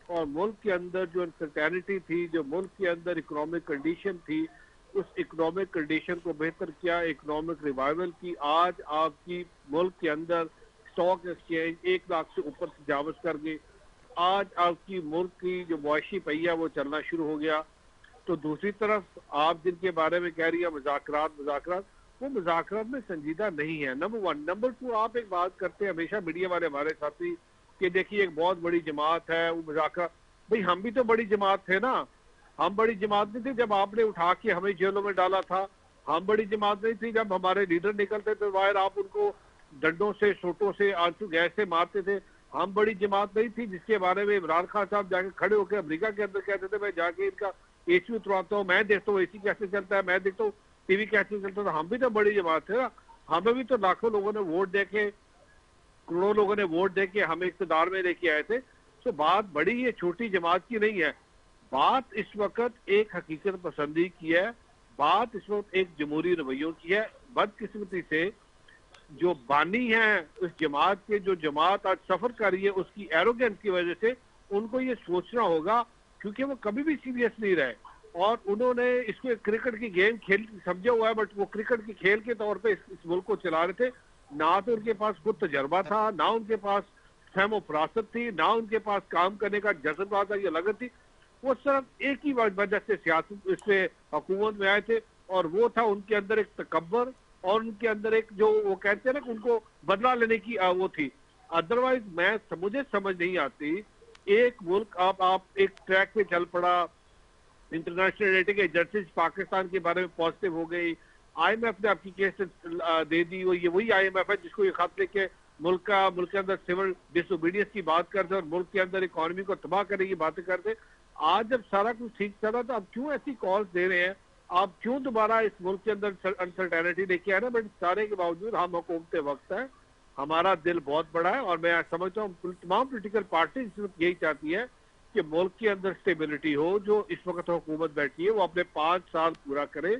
और मुल्क के अंदर जो अनसर्टेनिटी थी, जो मुल्क के अंदर इकोनॉमिक कंडीशन थी, उस इकोनॉमिक कंडीशन को बेहतर किया, इकोनॉमिक रिवाइवल की। आज आपकी मुल्क के अंदर स्टॉक एक्सचेंज 1 लाख से ऊपर तजावज कर गए। आज आपकी मुल्क की जो मुआशी पहिया वो चलना शुरू हो गया। तो दूसरी तरफ आप जिनके बारे में कह रही है मुज़ाकरात, वो मुज़ाकरात में संजीदा नहीं है, नंबर 1। नंबर 2, आप एक बात करते हैं हमेशा मीडिया वाले हमारे साथी कि देखिए एक बहुत बड़ी जमात है वो मुज़ाकरात। भाई हम भी तो बड़ी जमात थे ना, हम बड़ी जमात नहीं थी जब आपने उठा के हमें जेलों में डाला था। हम बड़ी जमात नहीं थी जब हमारे लीडर निकलते थे बाहर, आप उनको डंडों से, सोटों से, आंसू गैस से मारते थे। हम बड़ी जमात नहीं थी जिसके बारे में इमरान खान साहब जाके खड़े होकर अमेरिका के अंदर कहते थे मैं जाके इनका एसी उतरवाता हूँ, मैं देखता हूँ एसी कैसे चलता है, मैं देखता हूँ टीवी कैसे चलता है। हम भी तो बड़ी जमात थे ना, हमें भी तो लाखों लोगों ने वोट दे के, करोड़ों लोगों ने वोट दे के हमें इक़्तिदार में लेके आए थे। तो बात बड़ी ये छोटी जमात की नहीं है, बात इस वक्त एक हकीकत पसंदी की है, बात इस वक्त एक जमहूरी रवैयों की है। बदकिस्मती से जो बानी है उस जमात के, जो जमात आज सफर कर रही है, उसकी एरोगेंस की वजह से उनको ये सोचना होगा, क्योंकि वो कभी भी सीरियस नहीं रहे और उन्होंने इसको एक क्रिकेट की गेम खेल समझा हुआ है, बट वो क्रिकेट की खेल के तौर पे इस मुल्क को चला रहे थे। ना तो उनके पास खुद तजर्बा था, ना उनके पास फहम फरासत थी, ना उनके पास काम करने का जज्बा था या लगन थी। वो सिर्फ एक ही वजह से सियासत इससे हुकूमत में आए थे और वो था उनके अंदर एक तकब्बर और उनके अंदर एक जो वो कहते हैं ना कि उनको बदला लेने की वो थी। अदरवाइज मुझे समझ नहीं आती, एक मुल्क आप एक ट्रैक पे चल पड़ा, इंटरनेशनल रेटिंग एजेंसीज पाकिस्तान के बारे में पॉजिटिव हो गई, IMF ने आपकी केस दे दी, वो ये वही IMF है जिसको ये खत लेके मुल्क के अंदर सिविल डिसोबीडियंस की बात करते और मुल्क के अंदर इकोनॉमी को तबाह करने की बातें करते। आज जब सारा कुछ ठीक चला तो अब क्यों ऐसी कॉल्स दे रहे हैं, आप क्यों दोबारा इस मुल्क के अंदर अनसर्टेनिटी लेके आ रहे हैं? बट सारे के बावजूद हम हुकूमत वक्त है, हमारा दिल बहुत बड़ा है और मैं समझता हूँ तमाम पोलिटिकल पार्टी यही चाहती है कि मुल्क के अंदर स्टेबिलिटी हो। जो इस वक्त हुकूमत बैठी है वो अपने 5 साल पूरा करे,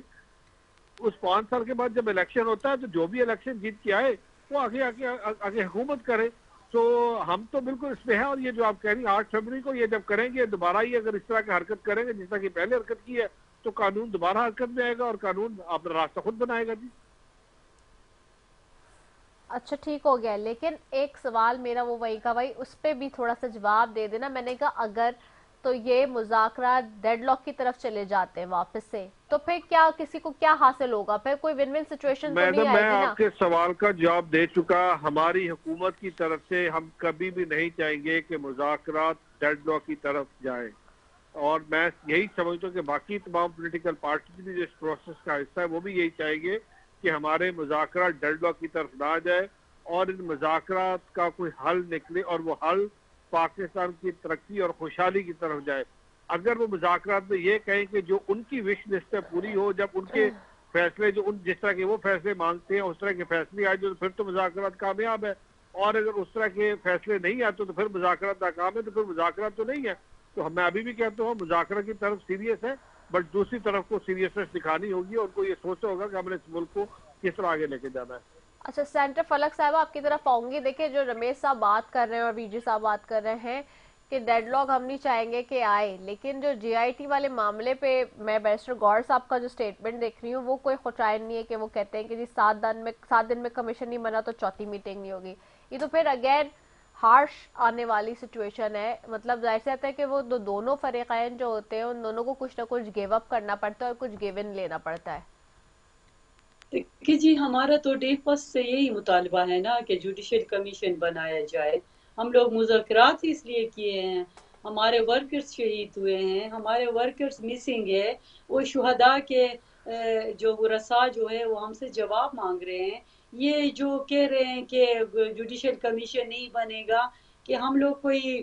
उस 5 साल के बाद जब इलेक्शन होता है तो जो भी इलेक्शन जीत के आए वो आगे हुकूमत करे। तो हम तो बिल्कुल इसमें है। और ये जो आप कह रही हैं 8 फरवरी को ये जब करेंगे दोबारा ही अगर इस तरह की हरकत करेंगे जिस तरह की पहले हरकत की है तो कानून दोबारा हरकत में आएगा और कानून अपना रास्ता खुद बनाएगा जी। अच्छा ठीक हो गया, लेकिन एक सवाल मेरा वो वही का वही, उस पर भी थोड़ा सा जवाब दे देना। मैंने कहा अगर तो ये मुज़ाकरात डेडलॉक की तरफ चले जाते हैं वापस से, तो फिर क्या किसी को क्या हासिल होगा? फिर कोई विन विन सिचुएशन तो नहीं आएगी ना? मैं आपके सवाल का जवाब दे चुका। हमारी हुकूमत की तरफ से हम कभी भी नहीं चाहेंगे कि मुज़ाकरात डेडलॉक की तरफ जाए और मैं यही समझता हूँ कि बाकी तमाम पॉलिटिकल पार्टी भी जो इस प्रोसेस का हिस्सा है वो भी यही चाहेंगे कि हमारे मुज़ाकरात डेडलॉक की तरफ ना जाए और इन मुज़ाकरात का कोई हल निकले और वो हल पाकिस्तान की तरक्की और खुशहाली की तरफ जाए। अगर वो मुज़ाकरात में ये कहें कि जो उनकी विश लिस्ट है पूरी हो, जब उनके फैसले जो जिस तरह के वो फैसले मांगते हैं उस तरह के फैसले आए जो, फिर तो मुज़ाकरात कामयाब है। और अगर उस तरह के फैसले नहीं आते तो फिर मुज़ाकरात नाकाम है, तो फिर मुज़ाकरात तो नहीं है। तो मैं अभी भी कहता हूँ मुज़ाकरा की तरफ सीरियस है, बट दूसरी तरफ को सीरियसनेस दिखानी होगी और उनको ये सोचना होगा कि हमने इस मुल्क को किस तरह आगे लेके जाना है। अच्छा सेंटर फलक साहब आपकी तरफ आऊंगी। देखिए जो रमेश साहब बात कर रहे हैं और वीजी साहब बात कर रहे हैं कि डेडलॉक हम नहीं चाहेंगे कि आए, लेकिन जो GIT वाले मामले पे मैं बैरिस्टर गौर साहब का जो स्टेटमेंट देख रही हूँ वो कोई खुशाइन नहीं है कि वो कहते हैं कि जी 7 दिन में कमीशन नहीं बना तो चौथी मीटिंग नहीं होगी। ये तो फिर अगेन हार्श आने वाली सिचुएशन है। मतलब जाहिर सी बात है कि वो दोनों फरीकैन जो होते हैं उन दोनों को कुछ ना कुछ गिव अप करना पड़ता है और कुछ गिव इन लेना पड़ता है। देखिए जी, हमारा तो डे फर्स्ट से यही मुतालबा है ना कि जुडिशल कमीशन बनाया जाए। हम लोग मुज़ाकरात इसलिए किए हैं, हमारे वर्कर्स शहीद हुए हैं, हमारे वर्कर्स मिसिंग है, वो शुहदा के जो वरसा जो है वो हमसे जवाब मांग रहे हैं। ये जो कह रहे हैं कि जुडिशल कमीशन नहीं बनेगा, कि हम लोग कोई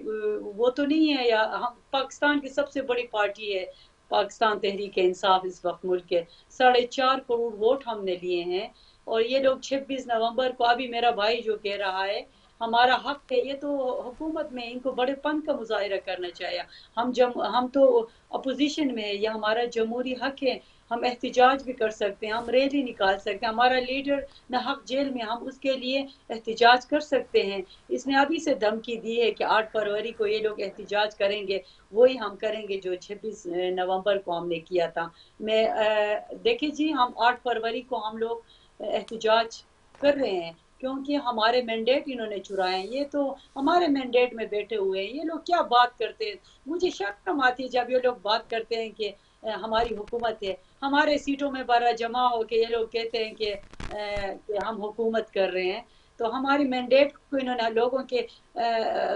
वो तो नहीं है, या हम पाकिस्तान की सबसे बड़ी पार्टी है पाकिस्तान तहरीक इंसाफ इस वक्त मुल्क के 4.5 करोड़ वोट हमने लिए हैं और ये लोग 26 नवंबर को, अभी मेरा भाई जो कह रहा है हमारा हक है, ये तो हुकूमत में इनको बड़े पन का मुजाहिरा करना चाहिए। हम तो अपोजिशन में है, ये हमारा जमहूरी हक है, हम एहतिजाज भी कर सकते हैं, हम रैली निकाल सकते हैं, हमारा लीडर न हक जेल में, हम उसके लिए एहतिजाज कर सकते हैं। इसने अभी से धमकी दी है कि 8 फरवरी को ये लोग एहतिजाज करेंगे, वही हम करेंगे जो 26 नवंबर को हमने किया था। देखिए जी, हम 8 फरवरी को हम लोग एहतिजाज कर रहे हैं क्योंकि हमारे मैंडेट इन्होंने चुराए हैं। ये तो हमारे मैंडेट में बैठे हुए हैं, ये लोग क्या बात करते हैं। मुझे शर्म आती है जब ये लोग बात करते हैं कि हमारी हुकूमत है, हमारे सीटों में बारा जमा हो के ये लोग कहते हैं कि हम हुकूमत कर रहे हैं। तो हमारी मैंडेट को इन्होंने लोगों के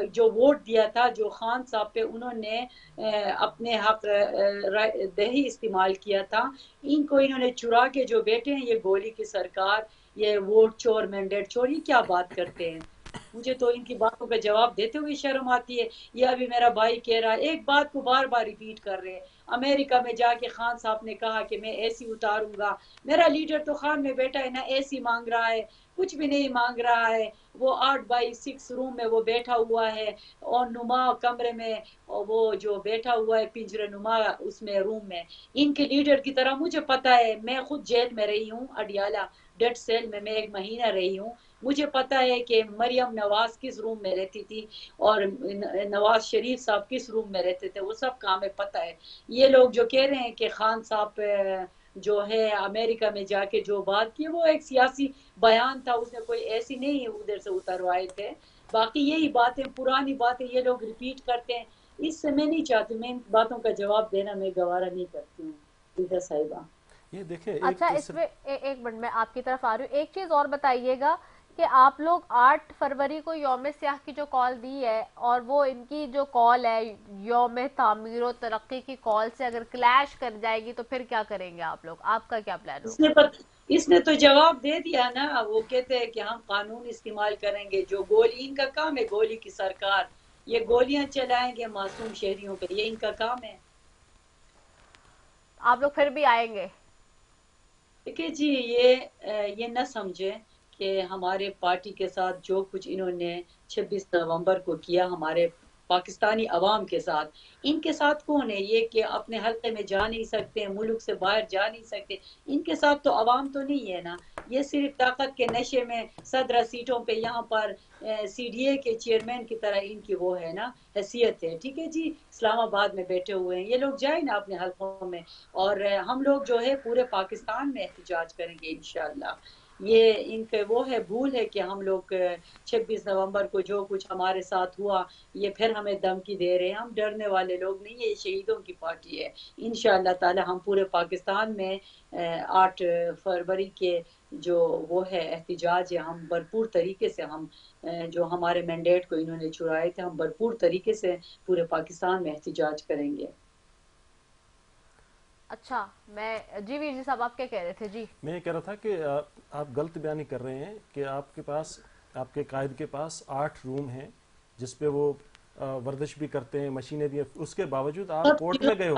जो वोट दिया था जो खान साहब पे, उन्होंने अपने हक दही इस्तेमाल किया था, इनको इन्होंने चुरा के जो बैठे हैं, ये गोली की सरकार, ये वोट चोर मैंडेट चोर, ये क्या बात करते हैं। मुझे तो इनकी बातों का जवाब देते हुए शर्म आती है। ये अभी मेरा भाई कह रहा है, एक बात को बार बार रिपीट कर रहे हैं। अमेरिका में जाके खान साहब ने कहा कि मैं एसी उतारूंगा। मेरा लीडर तो खान में बैठा है ना, एसी मांग रहा है, कुछ भी नहीं मांग रहा है। वो 8x6 रूम में वो बैठा हुआ है और नुमा कमरे में, और वो जो बैठा हुआ है पिंजरे नुमा उसमें रूम में। इनके लीडर की तरह मुझे पता है, मैं खुद जेल में रही हूँ, अडियाला डेथ सेल में मैं 1 महीना रही हूँ। मुझे पता है कि मरियम नवाज किस रूम में रहती थी और नवाज शरीफ साहब किस रूम में रहते थे, वो सब काम हमें पता है। ये लोग जो कह रहे हैं कि खान साहब जो है अमेरिका में जाके जो बात की, वो एक सियासी बयान था, उसने कोई ऐसी नहीं उधर से उतरवाए थे। बाकी यही बातें, पुरानी बातें ये लोग रिपीट करते हैं। इससे मैं नहीं चाहती, मैं इन बातों का जवाब देना मैं गवारा नहीं करती हूँ रीता साहिबा। ये देखिए अच्छा, इसमें एक मिनट में आपकी तरफ आ रही हूँ। एक चीज और बताइएगा कि आप लोग 8 फरवरी को यौम सियाह की जो कॉल दी है, और वो इनकी जो कॉल है यौम तामीर और तरक्की की कॉल से अगर क्लैश कर जाएगी तो फिर क्या करेंगे आप लोग? आपका क्या प्लान होगा? इसने तो जवाब दे दिया ना। वो कहते हैं कि हम कानून इस्तेमाल करेंगे, जो गोली, इनका काम है गोली की सरकार, ये गोलियां चलाएंगे मासूम शहरियों पे, ये इनका काम है। आप लोग फिर भी आएंगे? देखिए जी, ये न समझे कि हमारे पार्टी के साथ जो कुछ इन्होंने 26 नवंबर को किया हमारे पाकिस्तानी अवाम के साथ, इनके साथ कौन है? ये कि अपने हल्के में जा नहीं सकते, मुल्क से बाहर जा नहीं सकते, इनके साथ तो अवाम तो नहीं है ना। ये सिर्फ ताकत के नशे में 17 सीटों पे यहाँ पर CDA के चेयरमैन की तरह इनकी वो है ना, हैसियत है। ठीक है जी, इस्लामाबाद में बैठे हुए हैं, ये लोग जाए ना अपने हल्कों में, और हम लोग जो है पूरे पाकिस्तान में एहतजाज करेंगे इंशाअल्लाह। ये इनके वो है, भूल है कि हम लोग 26 नवंबर को जो कुछ हमारे साथ हुआ, ये फिर हमें धमकी दे रहे हैं। हम डरने वाले लोग नहीं है, ये शहीदों की पार्टी है। इंशाअल्लाह ताला हम पूरे पाकिस्तान में 8 फरवरी के जो वो है एहतजाज है, हम भरपूर तरीके से, हम जो हमारे मैंडेट को इन्होंने चुराए थे, हम भरपूर तरीके से पूरे पाकिस्तान में एहतजाज करेंगे। अच्छा, मैं जी वीर जी साहब आप क्या कह रहे थे? जी मैं ये कह रहा था कि आप गलत बयानी कर रहे हैं कि आपके पास, आपके कायद के पास 8 रूम हैं जिसपे वो वर्जिश भी करते हैं, मशीनें भी हैं, उसके बावजूद आप कोर्ट में गए हो,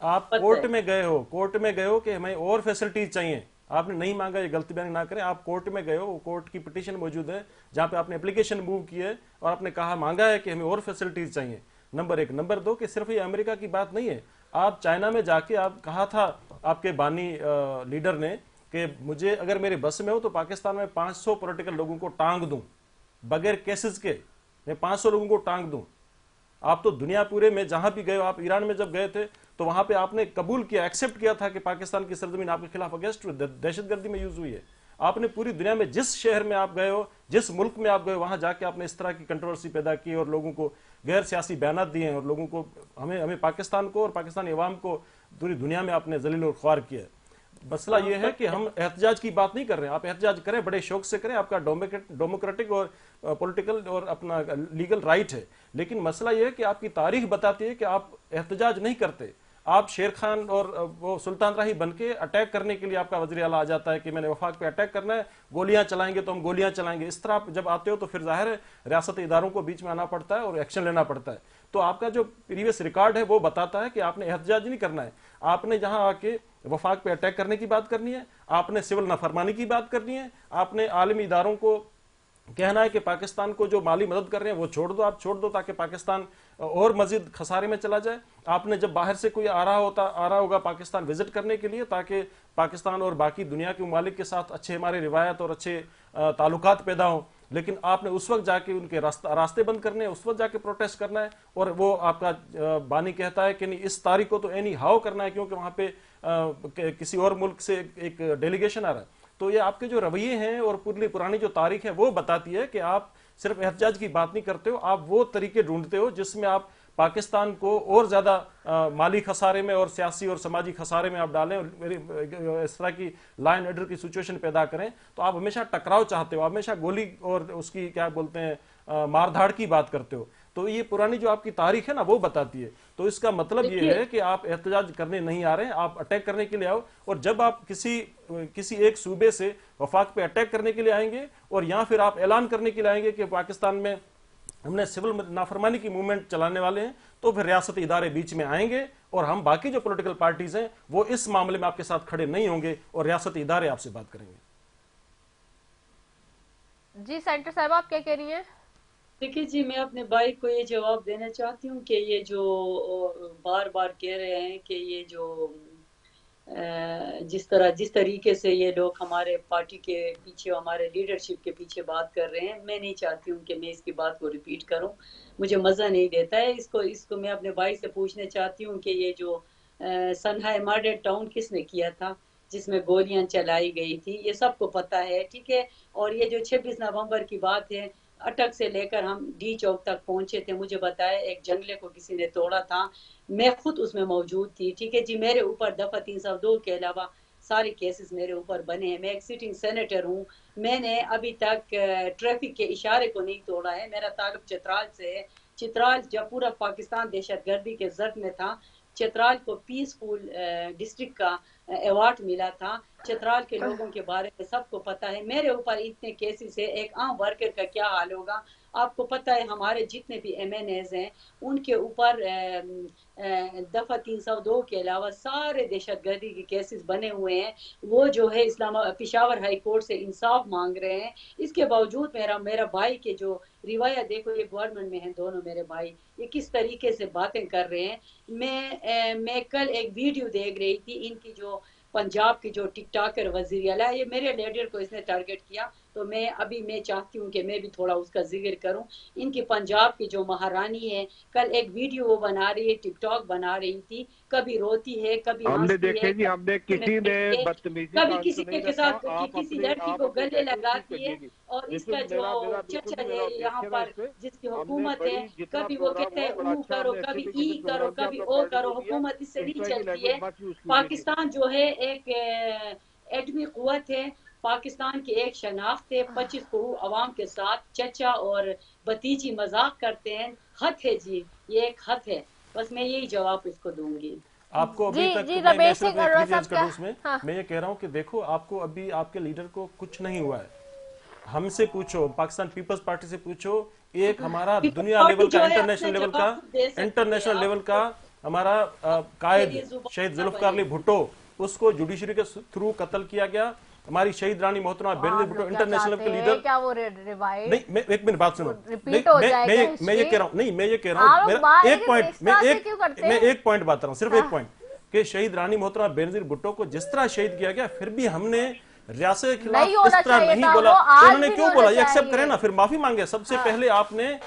आप कोर्ट में गए हो, कोर्ट में गए हो कि हमें और फैसिलिटीज चाहिए। आपने नहीं मांगा, ये गलत बयानी ना करें। आप कोर्ट में गए हो, कोर्ट की पिटीशन मौजूद है जहां पे आपने एप्लीकेशन मूव की है और आपने कहा, मांगा है कि हमें और फैसिलिटीज चाहिए। नंबर 1। नंबर 2 कि सिर्फ ये अमेरिका की बात नहीं है, आप चाइना में जाके आप कहा था आपके बानी लीडर ने कि मुझे अगर मेरे बस में हो तो पाकिस्तान में 500 पॉलिटिकल लोगों को टांग दूं, बगैर केसेस के मैं 500 लोगों को टांग दूं। आप तो दुनिया पूरे में जहां भी गए हो, आप ईरान में जब गए थे तो वहां पे आपने कबूल किया, एक्सेप्ट किया था कि पाकिस्तान की सरजमीन आपके खिलाफ अगेंस्ट दहशतगर्दी में यूज हुई है। आपने पूरी दुनिया में जिस शहर में आप गए हो, जिस मुल्क में आप गए हो, वहां जाके आपने इस तरह की कंट्रोवर्सी पैदा की और लोगों को गैर सियासी बयान दिए हैं और लोगों को, हमें पाकिस्तान को और पाकिस्तानी अवाम को पूरी दुनिया में आपने जलील और ख्वार किया। मसला यह है कि हम एहतजाज की बात नहीं कर रहे हैं। आप एहतजाज करें, बड़े शौक से करें, आपका डेमोक्रेटिक और पॉलिटिकल और अपना लीगल राइट है, लेकिन मसला यह है कि आपकी तारीख बताती है कि आप एहतजाज नहीं करते। आप शेर खान और वो सुल्तान राही बन के अटैक करने के लिए आपका वज़ीर आला आ जाता है कि मैंने वफाक पे अटैक करना है, गोलियां चलाएंगे तो हम गोलियां चलाएंगे। इस तरह आप जब आते हो तो फिर जाहिर है रियासती इदारों को बीच में आना पड़ता है और एक्शन लेना पड़ता है। तो आपका जो प्रीवियस रिकॉर्ड है वो बताता है कि आपने एहतजाज नहीं करना है। आपने जहां आके वफाक पे अटैक करने की बात करनी है, आपने सिविल नाफरमानी की बात करनी है, आपने आलमी इदारों को कहना है कि पाकिस्तान को जो माली मदद कर रहे हैं वो छोड़ दो, आप छोड़ दो ताकि पाकिस्तान और मजीद खसारे में चला जाए। आपने जब बाहर से कोई आ रहा होगा पाकिस्तान विजिट करने के लिए ताकि पाकिस्तान और बाकी दुनिया के ममालिक के साथ अच्छे हमारे रिवायत और अच्छे ताल्लुकात पैदा हों, लेकिन आपने उस वक्त जाके उनके रास्ते बंद करने हैं, उस वक्त जाके प्रोटेस्ट करना है। और वो आपका बानी कहता है कि नहीं, इस तारीख को तो एनी हाउ करना है क्योंकि वहां पे किसी और मुल्क से एक डेलीगेशन आ रहा है। तो ये आपके जो रवैये हैं और पूरी पुरानी जो तारीख है वो बताती है कि आप सिर्फ एहतजाज की बात नहीं करते हो, आप वो तरीके ढूंढते हो जिसमें आप पाकिस्तान को और ज्यादा माली खसारे में और सियासी और समाजी खसारे में आप डालें और इस तरह की लाइन ऑर्डर की सिचुएशन पैदा करें। तो आप हमेशा टकराव चाहते हो, आप हमेशा गोली और उसकी क्या बोलते हैं मारधाड़ की बात करते हो। तो ये पुरानी जो आपकी तारीख है ना वो बताती है। तो इसका मतलब ये है कि आप एहतजाज करने नहीं आ रहे हैं, आप अटैक करने के लिए आओ। और जब आप किसी एक सूबे से वफाक पे अटैक करने के लिए आएंगे और या फिर आप ऐलान करने के लिए आएंगे कि पाकिस्तान में हमने सिविल नाफरमानी की मूवमेंट चलाने वाले हैं, तो फिर रियासती इदारे बीच में आएंगे और हम बाकी जो पॉलिटिकल पार्टीज हैं वो इस मामले में आपके साथ खड़े नहीं होंगे और रियासती इदारे आपसे बात करेंगे। जी सेंटर साहब आप क्या कह रही हैं? देखिए जी, मैं अपने भाई को ये जवाब देना चाहती हूँ कि ये जो बार बार कह रहे हैं कि ये जो जिस तरीके से ये लोग हमारे पार्टी के पीछे, हमारे लीडरशिप के पीछे बात कर रहे हैं, मैं नहीं चाहती हूँ कि मैं इसकी बात को रिपीट करूँ, मुझे मज़ा नहीं देता है। इसको मैं अपने भाई से पूछना चाहती हूँ कि ये जो सनहाई मर्डर टाउन किसने किया था, जिसमें गोलियां चलाई गई थी, ये सबको पता है, ठीक है। और ये जो 26 नवंबर की बात है, अटक से लेकर हम डी चौक तक पहुंचे थे, मुझे बताया एक जंगले को किसी ने तोड़ा था, मैं खुद उसमें मौजूद थी, ठीक है जी। मेरे ऊपर दफा 302 के अलावा सारे केसेस मेरे ऊपर बने हैं, मैं एक सिटिंग सेनेटर हूँ, मैंने अभी तक ट्रैफिक के इशारे को नहीं तोड़ा है। मेरा ताल्लुक चित्राल से है। चित्राल जब पूरा पाकिस्तान दहशतगर्दी के जद में था, चित्राल को पीसफुल डिस्ट्रिक्ट का अवार्ड मिला था। चित्राल के लोगों के बारे में सबको पता है। मेरे ऊपर इतने केसेस है, एक आम वर्कर का क्या हाल होगा आपको पता है। हमारे जितने भी MNAs हैं उनके ऊपर दफा 302 के अलावा सारे दहशतगर्दी के केसेस बने हुए हैं। वो जो है पेशावर हाई कोर्ट से इंसाफ मांग रहे हैं। इसके बावजूद मेरा भाई के जो रिवाया देखो, ये गवर्नमेंट में है दोनों मेरे भाई, ये किस तरीके से बातें कर रहे हैं। मैं कल एक वीडियो देख रही थी, इनकी जो पंजाब की जो टिकटॉकर वजीर आला, ये मेरे लीडर को इसने टारगेट किया, तो मैं चाहती हूँ कि मैं भी थोड़ा उसका जिक्र करूँ। इनकी पंजाब की जो महारानी है, कल एक वीडियो वो बना रही है, टिकटॉक बना रही थी, कभी रोती है, कभी हमने देखे जी, हमने किसी ने बदतमीजी कभी किसी के साथ किसी लड़की को गले लगाती है। और इसका जो चचा है यहाँ पर जिसकी हुकूमत है, कभी वो कहते हैं ऊ करो, कभी ई करो, कभी ओ करो, हुकूमत इससे नहीं चलती है। पाकिस्तान जो है एक एटमी कुव्वत है, पाकिस्तान की एक शनाख्त है। 25 करोड़ अवाम के साथ चचा और भतीजी मजाक करते हैं, हद है जी, ये एक हद है। बस मैं यही जवाब इसको दूंगी। आपको अभी तक मैं ये कह रहा हूँ कि देखो, आपको अभी आपके लीडर को कुछ नहीं हुआ है। हमसे पूछो, पाकिस्तान पीपल्स पार्टी से पूछो, एक हमारा दुनिया लेवल का, इंटरनेशनल लेवल का हमारा कायद शहीद जुल्फकार अली भुट्टो, उसको जुडिशरी के थ्रू कत्ल किया गया। हमारी शहीद रानी मोहतरमा बेनजीर भुट्टो इंटरनेशनल के लीडर, क्या वो रिवाइव नहीं, मैं एक मिनट बात सुनो, मैं ये कह रहा हूँ, नहीं मैं ये कह रहा हूँ, मेरा एक पॉइंट, मैं एक पॉइंट बात कर रहा हूँ, सिर्फ एक पॉइंट, कि शहीद रानी मोहतरमा बेनजीर भुट्टो को जिस तरह शहीद किया गया, फिर भी हमने रियासत के खिलाफ इस तरह नहीं बोला। उन्होंने क्यों बोला, ये एक्सेप्ट करें ना, फिर माफी मांगे। सबसे पहले आपने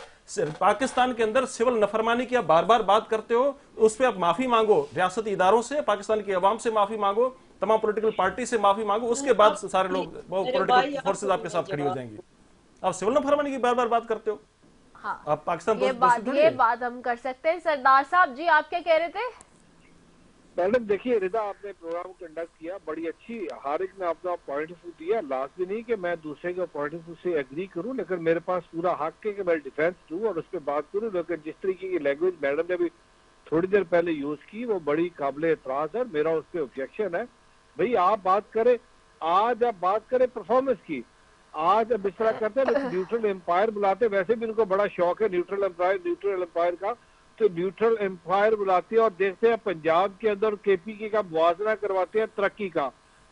पाकिस्तान के अंदर सिविल नफरमानी की आप बार बार बात करते हो, उस पर आप माफी मांगो, रियासती इदारों से, पाकिस्तान की आवाम से माफी मांगो, तमाम पॉलिटिकल पार्टी से माफी मांगो, उसके बाद सारे लोग पॉलिटिकल फोर्सेस आपके साथ खड़ी हो जाएंगी। आप सिविल नफरमानी की बार बार बात करते हो। हाँ, आप पाकिस्तान ये बात हम कर सकते हैं। सरदार साहब जी, आप क्या कह रहे थे? मैडम देखिए, रिदा आपने प्रोग्राम कंडक्ट किया, बड़ी अच्छी, हर एक ने अपना पॉइंट ऑफ व्यू दिया। लास्ट भी नहीं कि मैं दूसरे के पॉइंट ऑफ व्यू से एग्री करूं, लेकिन मेरे पास पूरा हक है कि मैं डिफेंस दूं और उस पर बात करूं। लेकिन जिस तरीके की लैंग्वेज मैडम ने भी थोड़ी देर पहले यूज की, वो बड़ी काबिल एतराज है, मेरा उस पर ऑब्जेक्शन है। भाई आप बात करें, आज आप बात करें परफॉर्मेंस की, आज अब इस तरह करते हैं, न्यूट्रल एम्पायर बुलाते, वैसे भी उनको बड़ा शौक है न्यूट्रल एम्पायर का, तो न्यूट्रल एम्पायर बुलाते हैं और देखते हैं पंजाब के अंदर KPK का मुआवजा करवाते हैं तरक्की का,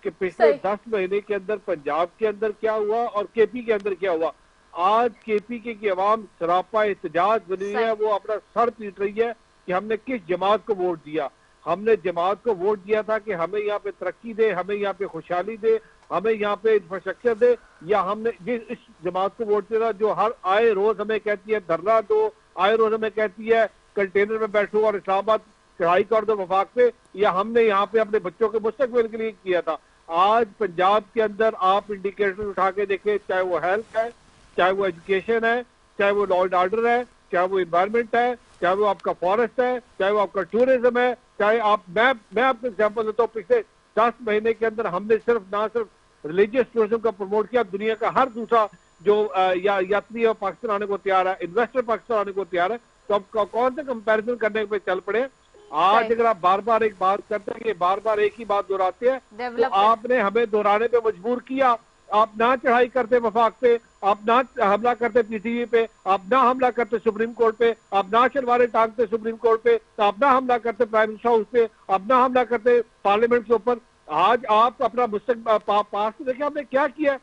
कि पिछले 10 महीने के अंदर पंजाब के अंदर क्या हुआ और KP के अंदर क्या हुआ। आज KPK की आवाम सरापा एहतजाज बनी है, वो अपना सर पीट रही है कि हमने किस जमात को वोट दिया। हमने जमात को वोट दिया था कि हमें यहाँ पे तरक्की दे, हमें यहाँ पे खुशहाली दे, हमें यहाँ पे इंफ्रास्ट्रक्चर दे, या हमने इस जमात को वोट दिया जो हर आए रोज हमें कहती है धरना दो, आए रोज हमें कहती है कंटेनर में बैठो और इस्लामाबाद चढ़ाई कर दो वफाक पे, या हमने यहाँ पे अपने बच्चों के मुस्तकबिल के लिए किया था। आज पंजाब के अंदर आप इंडिकेटर उठा के देखें, चाहे वो हेल्थ है, चाहे वो एजुकेशन है, चाहे वो लॉ एंड ऑर्डर है, चाहे वो इन्वायरमेंट है, चाहे वो आपका फॉरेस्ट है, चाहे वो आपका टूरिज्म है, चाहे आप, मैं आपको एग्जाम्पल देता हूँ, पिछले 10 महीने के अंदर हमने ना सिर्फ रिलीजियस टूरिज्म का प्रमोट किया, दुनिया का हर दूसरा जो या यात्री है पाकिस्तान आने को तैयार है, इन्वेस्टर पाकिस्तान आने को तैयार है, तो अब कौन से कंपैरिजन करने पे चल पड़े। आज अगर आप बार बार एक बात करते हैं कि बार बार एक ही बात दोहराते हैं, तो आपने हमें दोहराने पे मजबूर किया। आप ना चढ़ाई करते वफाक पे, आप ना हमला करते पीटीवी पे, आप ना हमला करते सुप्रीम कोर्ट पे, आप ना शलवारें टांगते सुप्रीम कोर्ट पे, आप ना हमला करते प्राइम मिनिस्टर हाउस पे, आप ना हमला करते पार्लियामेंट के ऊपर। आज आप अपना पास देखिए आपने क्या किया।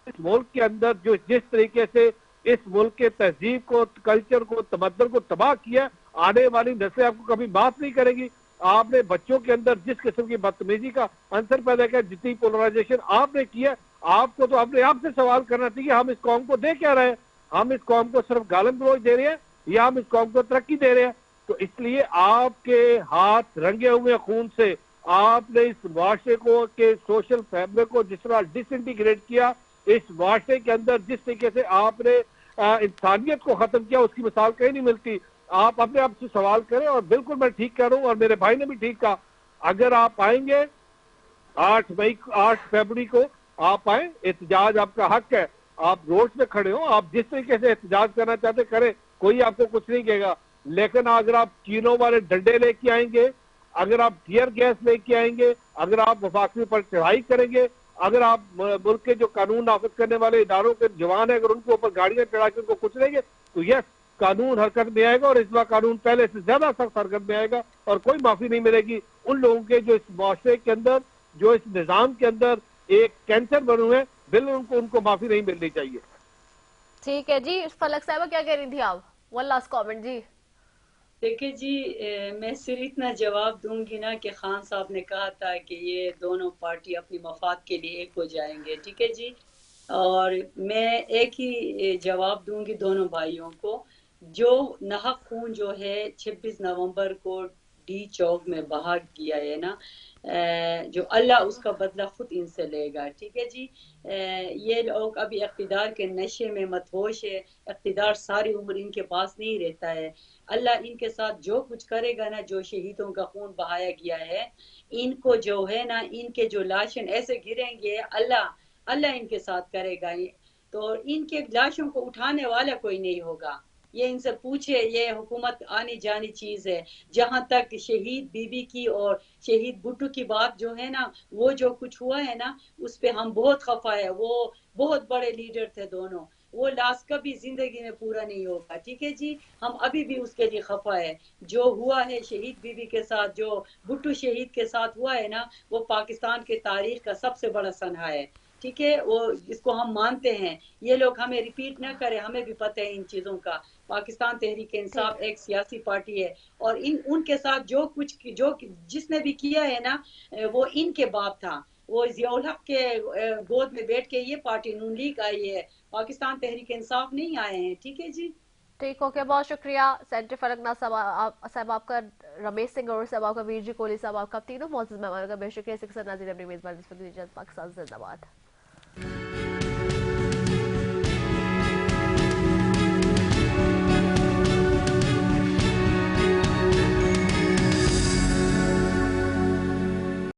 इस मुल्क के अंदर जो जिस तरीके से इस मुल्क के तहजीब को, कल्चर को, तमद्दुन को तबाह किया, आने वाली नस्लें आपको कभी बात नहीं करेगी। आपने बच्चों के अंदर जिस किस्म की बदतमीजी का अंसर पैदा किया, जितनी पोलराइजेशन आपने किया, आपको तो अपने आप से सवाल करना चाहिए हम इस कौम को दे क्या रहे हैं। हम इस कौम को सिर्फ गालन गलौज दे रहे हैं या हम इस कौम को तरक्की दे रहे हैं। तो इसलिए आपके हाथ रंगे हुए खून से आपने इस मुआशरे को के सोशल फैब्रिक को जिस तरह डिसइंटीग्रेट किया, इस मुआशरे के अंदर जिस तरीके से आपने इंसानियत को खत्म किया, उसकी मिसाल कहीं नहीं मिलती। आप अपने आप से सवाल करें, और बिल्कुल मैं ठीक कह रहा हूं और मेरे भाई ने भी ठीक कहा, अगर आप आएंगे 8 फरवरी को आप आए, एहतजाज आपका हक है, आप रोड पे खड़े हो, आप जिस तरीके से एहतजाज करना चाहते करें, कोई आपको कुछ नहीं कहेगा। लेकिन अगर आप कीलों वाले डंडे लेके आएंगे, अगर आप टीयर गैस लेके आएंगे, अगर आप वफाकी पर चढ़ाई करेंगे, अगर आप मुल्क के जो कानून नाफिज करने वाले इदारों के जवान है, अगर उनके ऊपर गाड़ियां चढ़ा के उनको कुचलेंगे, तो यस कानून हरकत में आएगा और इस बार कानून पहले से ज्यादा सख्त हरकत में आएगा और कोई माफी नहीं मिलेगी उन लोगों के जो इस मुआशरे के अंदर, जो इस निजाम के अंदर एक कैंसर बने हुए, बिल्कुल उनको माफी नहीं मिलनी चाहिए। ठीक है जी, फलक साहब क्या कह रही थी आप? वन लास्ट कमेंट जी। देखिए जी, मैं सिर्फ इतना जवाब दूंगी ना कि खान साहब ने कहा था कि ये दोनों पार्टी अपनी मफाद के लिए एक हो जाएंगे, ठीक है जी। और मैं एक ही जवाब दूंगी दोनों भाइयों को, जो नाहक खून जो है 26 नवंबर को डी चौक में बहा किया है ना, जो अल्लाह उसका बदला खुद इनसे लेगा, ठीक है जी। ये लोग अभी इक़्तिदार के नशे में मतहोश है, इक़्तिदार सारी उम्र इनके पास नहीं रहता है। अल्लाह इनके साथ जो कुछ करेगा ना, जो शहीदों का खून बहाया गया है, इनको जो है ना, इनके जो लाशन ऐसे गिरेंगे, अल्लाह इनके साथ करेगा। तो इनके लाशों को उठाने वाला कोई नहीं होगा। ये इनसे पूछे, ये हुकूमत आनी जानी चीज है। जहां तक शहीद बीबी की और शहीद भुट्टो की बात जो है ना, वो जो कुछ हुआ है ना, उस पे हम बहुत खफा है। वो बहुत बड़े लीडर थे दोनों, वो लाश कभी जिंदगी में पूरा नहीं होगा, ठीक है जी। हम अभी भी उसके लिए खफा है। जो हुआ है शहीद बीबी के साथ, जो भुट्टो शहीद के साथ हुआ है ना, वो पाकिस्तान के तारीख का सबसे बड़ा सनहा है, ठीक है। वो इसको हम मानते हैं। ये लोग हमें रिपीट न करें, हमें भी पता है इन चीजों का। पाकिस्तान तहरीक इंसाफ एक सियासी पार्टी है और उनके साथ जो जिसने भी किया है ना, वो इनके बाप था। वो जियाउल हक के गोद में बैठ के ये पार्टी नून लीग आई है, पाकिस्तान तहरीक इंसाफ नहीं आए हैं, ठीक है जी। ठीक, ओके, बहुत शुक्रिया सेंटर फरकना साहब आपका, रमेश सिंह और साहब आपका, वीर जी कोहली साहब आपका, तीनों मौजूद मेहमानों का बेशुक्रिया। नाज़रीन अपनी मेजबान पाकिस्तान जिंदाबाद।